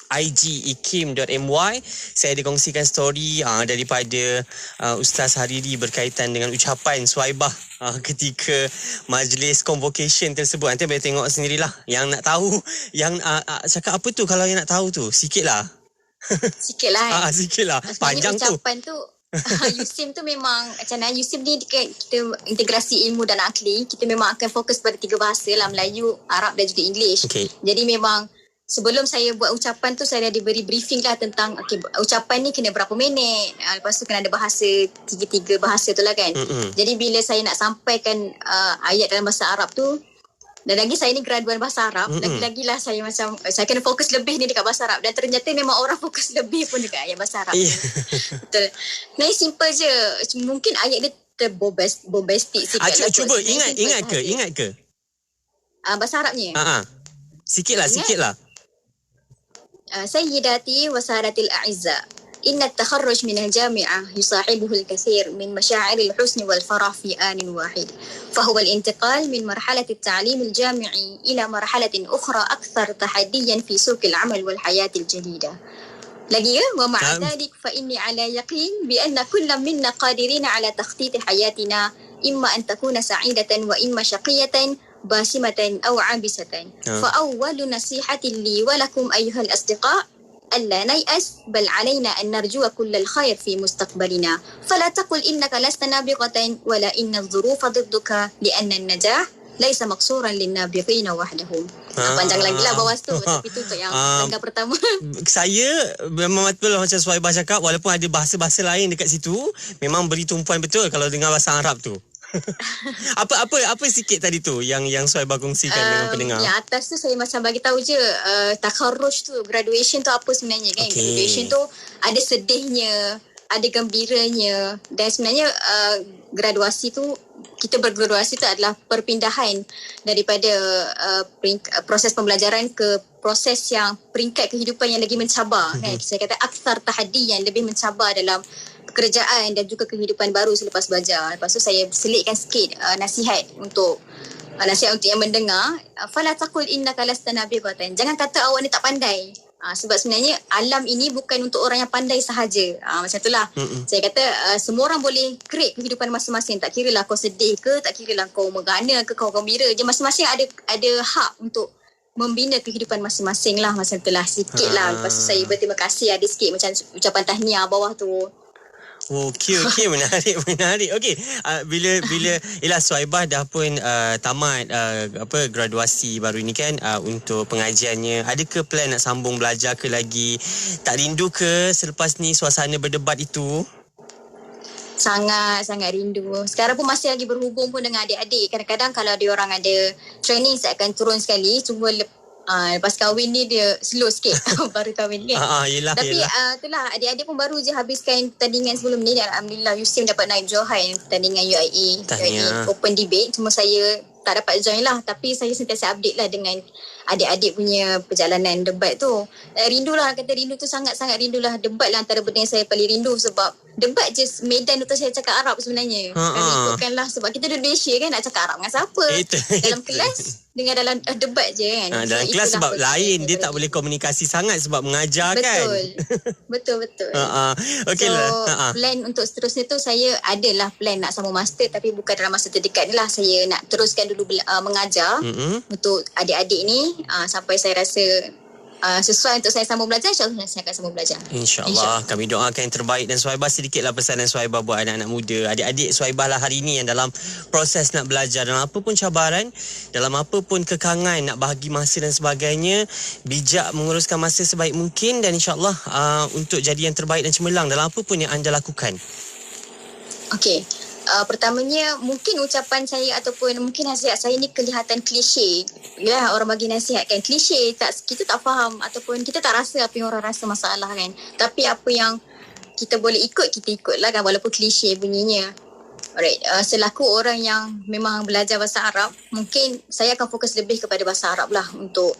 IG ikim.my. Saya ada kongsikan story daripada Ustaz Hariri berkaitan dengan ucapan Suhaibah ketika majlis convocation tersebut. Nanti boleh tengok sendirilah. Yang nak tahu, yang cakap apa tu kalau yang nak tahu tu? Sikitlah. Sikitlah. Sikitlah. Panjang tu. Ucapan tu USIM tu memang macam mana, USIM ni kita integrasi ilmu dan akli. Kita memang akan fokus pada 3 bahasa lah, Melayu, Arab dan juga English. Jadi memang sebelum saya buat ucapan tu, saya dah diberi briefing lah tentang ucapan ni kena berapa minit, lepas tu kena ada bahasa, 3 bahasa tu lah kan. Jadi bila saya nak sampaikan ayat dalam bahasa Arab tu, dan lagi saya ni graduan bahasa Arab, lagi-lagi lah saya macam saya kena fokus lebih ni dekat bahasa Arab, dan ternyata memang orang fokus lebih pun dekat ayat bahasa Arab. Betul. Nah, simple je. Mungkin ayat dia bombastic sikit lah. Cuba ingat ke? Bahasa Arabnya? Sikitlah. سيداتي وسادتي الأعزاء إن التخرج من الجامعة يصاحبه الكثير من مشاعر الحزن والفرح في آن واحد فهو الانتقال من مرحلة التعليم الجامعي إلى مرحلة أخرى أكثر تحديا في سوق العمل والحياة الجديدة ومع ذلك فإني على يقين بأن كل منا قادرين على تخطيط حياتنا إما أن تكون سعيدة وإما شقية باسمة أو عابسة فأول نصيحة لي ولكم أيها الأصدقاء ألا نيأس بل علينا أن نرجو كل الخير في مستقبلنا فلا تقل إنك لست نابغة ولا إن الظروف ضدك لأن النجاح ليس مقصورا للنابغين وحدهم. Panjang lagi lah bawah tu, tapi tu untuk yang langkah pertama. Saya memang betul macam Suhaibah cakap, walaupun ada bahasa-bahasa lain dekat situ, memang beri tumpuan betul kalau dengar bahasa Arab tu. apa sikit tadi tu yang Suhaibah kongsikan dengan pendengar? Yang atas tu saya macam bagi tahu je, takharruj tu, graduation tu apa sebenarnya kan. Graduation tu ada sedihnya, ada gembiranya, dan sebenarnya graduasi tu, kita bergraduasi tu adalah perpindahan daripada proses pembelajaran ke proses yang peringkat kehidupan yang lagi mencabar kan. Saya kata akthar tahaddi, yang lebih mencabar dalam pekerjaan dan juga kehidupan baru selepas belajar. Lepas tu saya selitkan sikit nasihat untuk yang mendengar. Fala taqul innaka lasta nabighatan. Jangan kata awak ni tak pandai. Sebab sebenarnya alam ini bukan untuk orang yang pandai sahaja. Macam itulah. Saya kata semua orang boleh create kehidupan masing-masing. Tak kira lah kau sedih ke, tak kira lah kau megana ke, kau gembira je. Masing-masing ada hak untuk membina kehidupan masing-masing lah. Macam itulah, sikit lah. Lepas tu saya berterima kasih ada sikit macam ucapan tahniah bawah tu. Okey, menarik. Okey, bila ialah Suhaibah dah pun tamat graduasi baru ni kan, untuk pengajiannya, ada ke plan nak sambung belajar ke lagi? Tak rindu ke selepas ni suasana berdebat itu? sangat rindu. Sekarang pun masih lagi berhubung pun dengan adik-adik. Kadang-kadang kalau dia orang ada training, saya akan turun sekali. Cuma lepas kahwin ni dia slow sikit. Baru kahwin kan. Yelah, tapi itulah, adik-adik pun baru je habiskan pertandingan sebelum ni. Dan Alhamdulillah USIM dapat naik Johai pertandingan UIA Open Debate. Cuma saya tak dapat join lah. Tapi saya sentiasa update lah dengan adik-adik punya perjalanan debat tu. Rindulah, kata rindu tu sangat-sangat rindulah. Debat lah antara benda yang saya paling rindu. Sebab debat je medan untuk saya cakap Arab sebenarnya. Kalau ikutkanlah, sebab kita duduk Malaysia kan, nak cakap Arab dengan siapa? Dalam kelas dengan dalam debat je kan. Dalam kelas sebab lain, dia tak boleh komunikasi sangat sebab mengajar kan. Betul. Okay so lah. Plan untuk seterusnya tu, saya adalah plan nak sambung master, tapi bukan dalam masa terdekat ni lah. Saya nak teruskan dulu mengajar untuk adik-adik ni sampai saya rasa sesuai untuk saya sambung belajar. InsyaAllah saya akan sambung belajar. InsyaAllah. Kami doakan yang terbaik. Dan Suhaibah, sedikitlah pesanan Suhaibah buat anak-anak muda, adik-adik Suhaibah lah hari ini yang dalam proses nak belajar, dalam apa pun cabaran, dalam apa pun kekangan nak bahagi masa dan sebagainya, bijak menguruskan masa sebaik mungkin, dan insyaAllah untuk jadi yang terbaik dan cemerlang dalam apa pun yang anda lakukan. Okey. Pertamanya, mungkin ucapan saya ataupun mungkin nasihat saya ni kelihatan klise. Ya, orang bagi nasihat kan klise, kita tak faham ataupun kita tak rasa apa yang orang rasa masalah kan. Tapi apa yang kita boleh ikut, kita ikutlah kan, walaupun klise bunyinya. Alright, selaku orang yang memang belajar bahasa Arab, mungkin saya akan fokus lebih kepada bahasa Arab lah untuk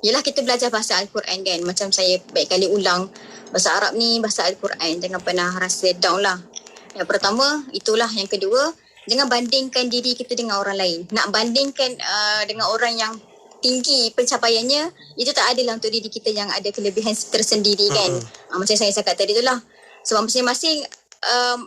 yelah, kita belajar bahasa Al-Quran kan. Macam saya baik kali ulang, bahasa Arab ni bahasa Al-Quran, jangan pernah rasa down lah. Yang pertama, itulah. Yang kedua, jangan bandingkan diri kita dengan orang lain. Nak bandingkan dengan orang yang tinggi pencapaiannya, itu tak adil lah untuk diri kita yang ada kelebihan tersendiri kan. Macam saya cakap tadi tu lah. Sebab masing-masing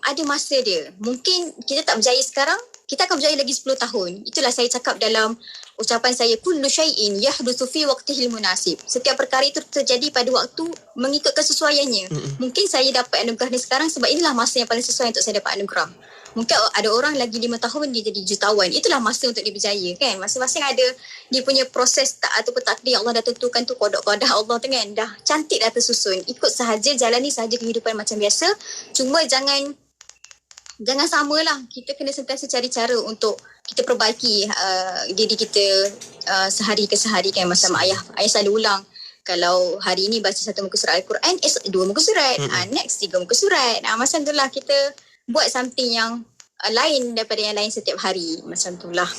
ada masa dia. Mungkin kita tak berjaya sekarang, kita akan berjaya lagi 10 tahun. Itulah saya cakap dalam ucapan saya, kullu syai'in yahdutsu fi waqtihil munasib. Setiap perkara itu terjadi pada waktu mengikut kesesuaiannya. Mungkin saya dapat anugerah ni sekarang sebab inilah masa yang paling sesuai untuk saya dapat anugerah. Mungkin ada orang lagi 5 tahun dia jadi jutawan. Itulah masa untuk dia berjaya kan. Masing-masing ada dia punya proses ataupun takdir Allah dah tentukan tu, kodak-kodak Allah tu kan. Dah cantik dah tersusun. Ikut sahaja, jalani sahaja kehidupan macam biasa. Cuma jangan samalah. Kita kena sentiasa cari cara untuk kita perbaiki diri kita sehari ke sehari kan. Macam ayah selalu ulang, kalau hari ni baca 1 muka surat Al-Quran, 2 muka surat, next 3 muka surat. Macam tu lah, kita buat something yang lain daripada yang lain setiap hari. Macam tu lah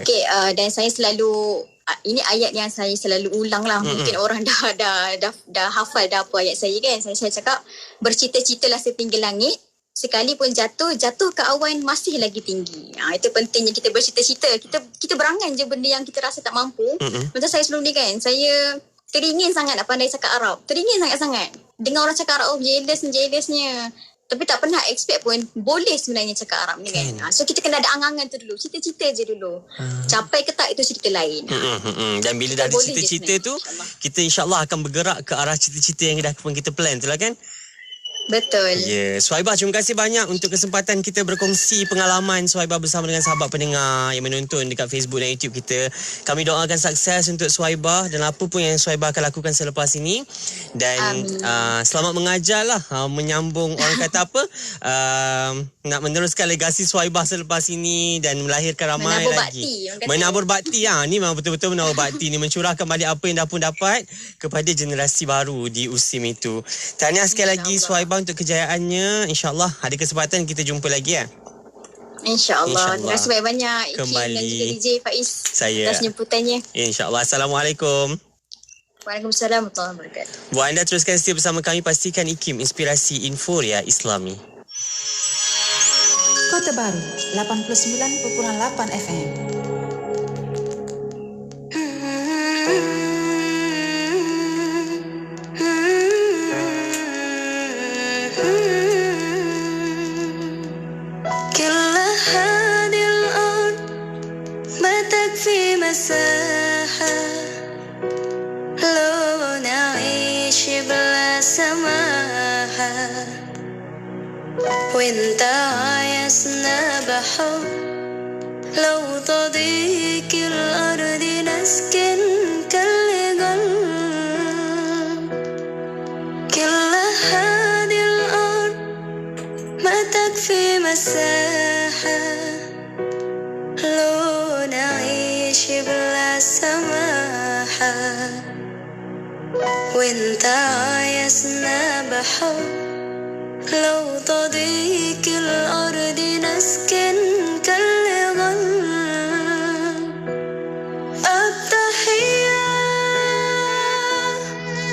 okay, dan saya selalu, ini ayat yang saya selalu ulang lah. Mungkin orang dah hafal dah apa ayat saya kan. Saya cakap, bercita-citalah setinggi langit, sekalipun jatuh ke awan masih lagi tinggi. Itu pentingnya kita bercita-cita. Kita berangan je benda yang kita rasa tak mampu. Macam saya sebelum ni kan, saya teringin sangat nak pandai cakap Arab. Teringin sangat-sangat. Dengar orang cakap Arab, jealous-jealousnya. Tapi tak pernah expect pun boleh sebenarnya cakap Arab ni kan. So kita kena ada angan-angan tu dulu. Cita-cita je dulu. Capai ke tak, itu cerita lain. Dan bila dah ada cita-cita tu, kita insyaAllah akan bergerak ke arah cita-cita yang dah kita plan tu lah kan. Betul. Suhaibah, terima kasih banyak untuk kesempatan kita berkongsi pengalaman Suhaibah bersama dengan sahabat pendengar yang menonton dekat Facebook dan YouTube kita. Kami doakan sukses untuk Suhaibah dan apa pun yang Suhaibah akan lakukan selepas ini. Dan selamat mengajar lah, menyambung orang kata apa, nak meneruskan legasi Suhaibah selepas ini dan melahirkan ramai lagi. Menabur bakti. Ni memang betul-betul menabur bakti ni, mencurahkan balik apa yang dah pun dapat kepada generasi baru di USIM itu. Tahniah sekali lagi Suhaibah untuk kejayaannya. InsyaAllah ada kesempatan kita jumpa lagi ya. InsyaAllah. Terima kasih banyak Ikim dan juga DJ Faiz atas jemputannya. InsyaAllah. Assalamualaikum. Waalaikumsalam warahmatullahi wabarakatuh. Buat anda teruskan setia bersama kami, pastikan Ikim Inspirasi Inforia Islami. Kota Baru 89.8 FM. مساحة لو نعيش بلا سماحة وانت عايزنا بحب لو تضيق الأرض نسكن كالجل كل هذه الأرض مساحة لو نعيش بلا سماحة وانت عايزنا بحب لو تضيق الأرض نسكن كالغل التحية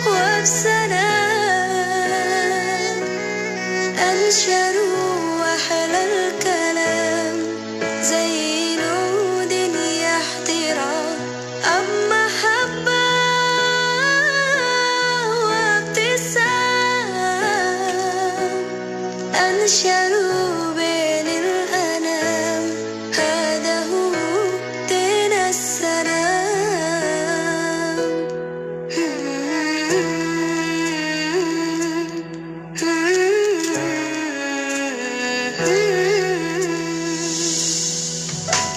وبسلام أنشر وحل الكلام زي نود يحترام أم محبة وابتسام أنشروا بين الأنام هذا هو دين السلام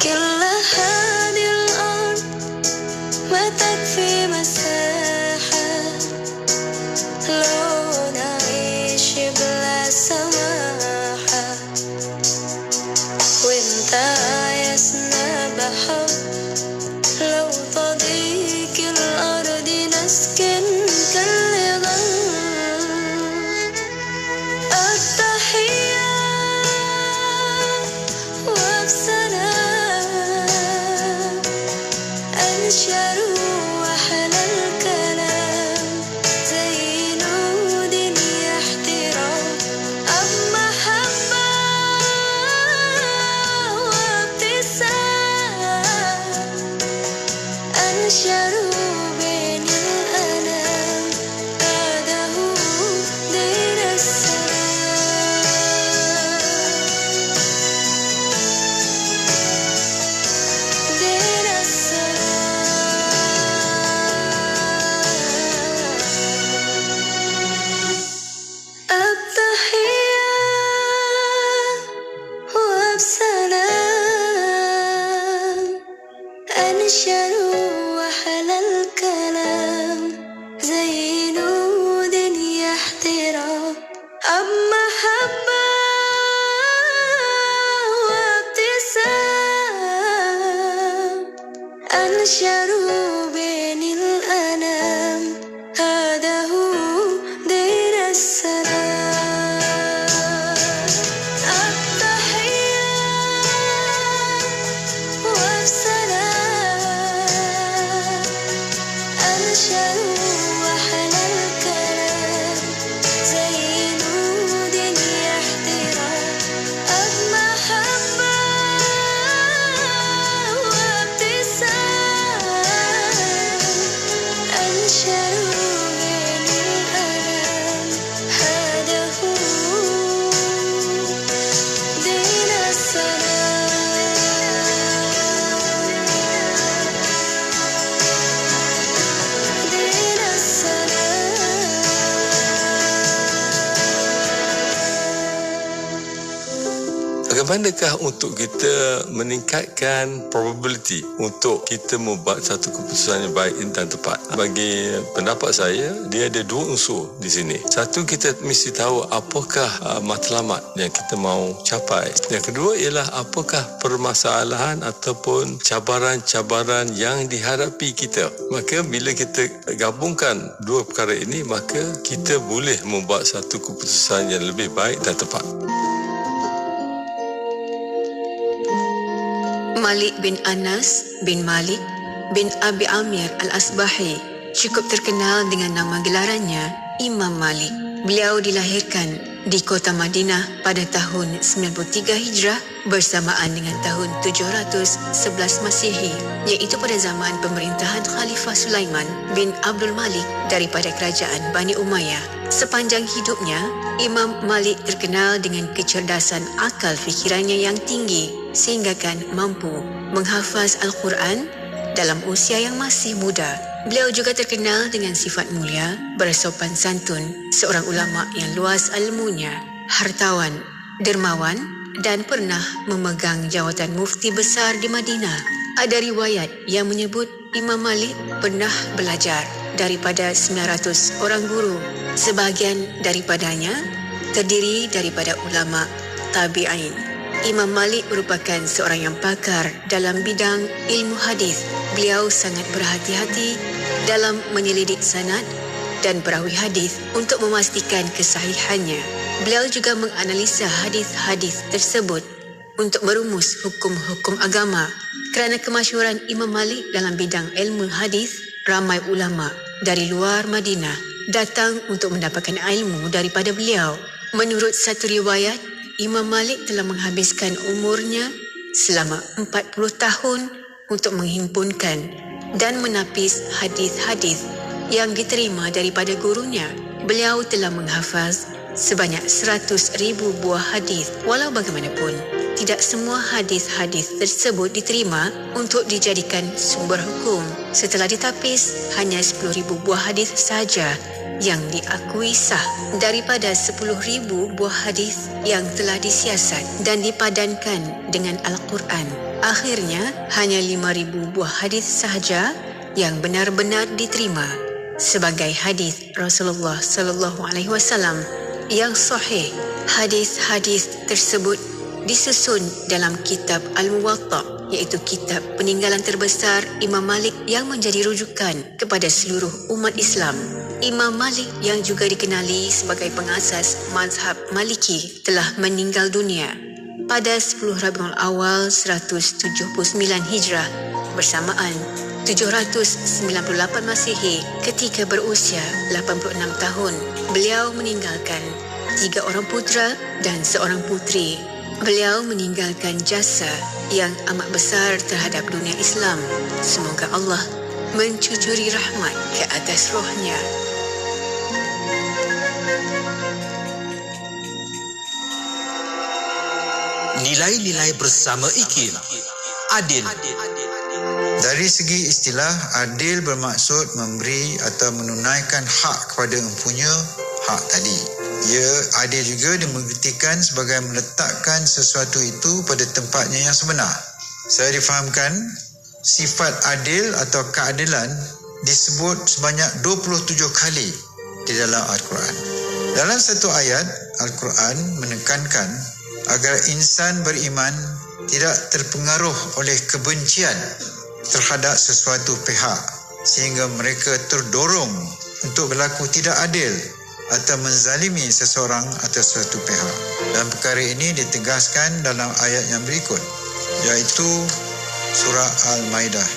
كل هذه الأرض ما تكفي مساحة لو نعيش بلا سماحة وانت عايزنا بحب لو تضيق الأرض نسكن كالغل التحية وبسلام أنشروا وحل الكلام زي نود يحترام أم محبة وابتسام أنشروا بين الأنام هذا هو دين السلام دين السلام التحية وبسلام أنشروا وحل الكلام زي نود يحترام أم محبة وابتسام أنشروا بين الأنام هذا هو دين السلام التحية وبسلام أنشروا وحل الكلام زي نود يحترام أم محبة وابتسام أنشروا بين الأنام هذا هو دين السلام دين السلام. Bagaimanakah untuk kita meningkatkan probability untuk kita membuat satu keputusan yang baik dan tepat? Bagi pendapat saya, dia ada dua unsur di sini. Satu, kita mesti tahu apakah matlamat yang kita mau capai. Yang kedua ialah apakah permasalahan ataupun cabaran-cabaran yang dihadapi kita. Maka bila kita gabungkan dua perkara ini, maka kita boleh membuat satu keputusan yang lebih baik dan tepat. Malik bin Anas bin Malik bin Abi Amir Al-Asbahi cukup terkenal dengan nama gelarannya Imam Malik. Beliau dilahirkan di kota Madinah pada tahun 93 Hijrah bersamaan dengan tahun 711 Masihi, iaitu pada zaman pemerintahan Khalifah Sulaiman bin Abdul Malik daripada kerajaan Bani Umayyah. Sepanjang hidupnya, Imam Malik terkenal dengan kecerdasan akal fikirannya yang tinggi sehinggakan mampu menghafaz Al-Quran dalam usia yang masih muda. Beliau juga terkenal dengan sifat mulia, bersopan santun, seorang ulama yang luas ilmunya, hartawan, dermawan dan pernah memegang jawatan mufti besar di Madinah. Ada riwayat yang menyebut Imam Malik pernah belajar daripada 900 orang guru. Sebahagian daripadanya terdiri daripada ulama tabi'in. Imam Malik merupakan seorang yang pakar dalam bidang ilmu hadis. Beliau sangat berhati-hati dalam menyelidik sanad dan perawi hadis untuk memastikan kesahihannya. Beliau juga menganalisa hadis-hadis tersebut untuk merumus hukum-hukum agama. Kerana kemasyhuran Imam Malik dalam bidang ilmu hadis, ramai ulama dari luar Madinah datang untuk mendapatkan ilmu daripada beliau. Menurut satu riwayat, Imam Malik telah menghabiskan umurnya selama 40 tahun untuk menghimpunkan dan menapis hadis-hadis yang diterima daripada gurunya. Beliau telah menghafaz sebanyak 100,000 buah hadis. Walau bagaimanapun, tidak semua hadis-hadis tersebut diterima untuk dijadikan sumber hukum. Setelah ditapis, hanya 10,000 buah hadis sahaja yang diakui sah daripada 10,000 buah hadis yang telah disiasat dan dipadankan dengan Al-Quran. Akhirnya, hanya 5,000 buah hadis sahaja yang benar-benar diterima sebagai hadis Rasulullah sallallahu alaihi wasallam yang sahih. Hadis-hadis tersebut disusun dalam kitab Al-Muwatta, iaitu kitab peninggalan terbesar Imam Malik yang menjadi rujukan kepada seluruh umat Islam. Imam Malik yang juga dikenali sebagai pengasas mazhab Maliki telah meninggal dunia pada 10 Rabiul Awal 179 Hijrah bersamaan 798 Masihi ketika berusia 86 tahun. Beliau meninggalkan 3 orang putera dan seorang putri. Beliau meninggalkan jasa yang amat besar terhadap dunia Islam. Semoga Allah mencucuri rahmat ke atas rohnya. Nilai-nilai bersama IKIM. Adil. Dari segi istilah, adil bermaksud memberi atau menunaikan hak kepada empunya hak tadi. Ia adil juga dimengertikan sebagai meletakkan sesuatu itu pada tempatnya yang sebenar. Saya difahamkan, sifat adil atau keadilan disebut sebanyak 27 kali di dalam Al-Quran. Dalam satu ayat, Al-Quran menekankan agar insan beriman tidak terpengaruh oleh kebencian terhadap sesuatu pihak sehingga mereka terdorong untuk berlaku tidak adil atau menzalimi seseorang atau suatu pihak. Dan perkara ini ditegaskan dalam ayat yang berikut, iaitu surah Al-Maidah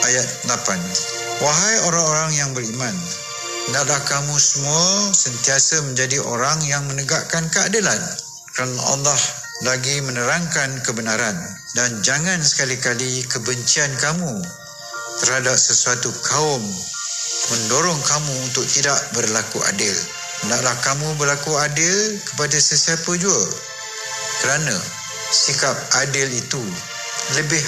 ayat 8. Wahai orang-orang yang beriman, hendaklah kamu semua sentiasa menjadi orang yang menegakkan keadilan, kerana Allah lagi menerangkan kebenaran, dan jangan sekali-kali kebencian kamu terhadap sesuatu kaum mendorong kamu untuk tidak berlaku adil. Hendaklah kamu berlaku adil kepada sesiapa jua, kerana sikap adil itu lebih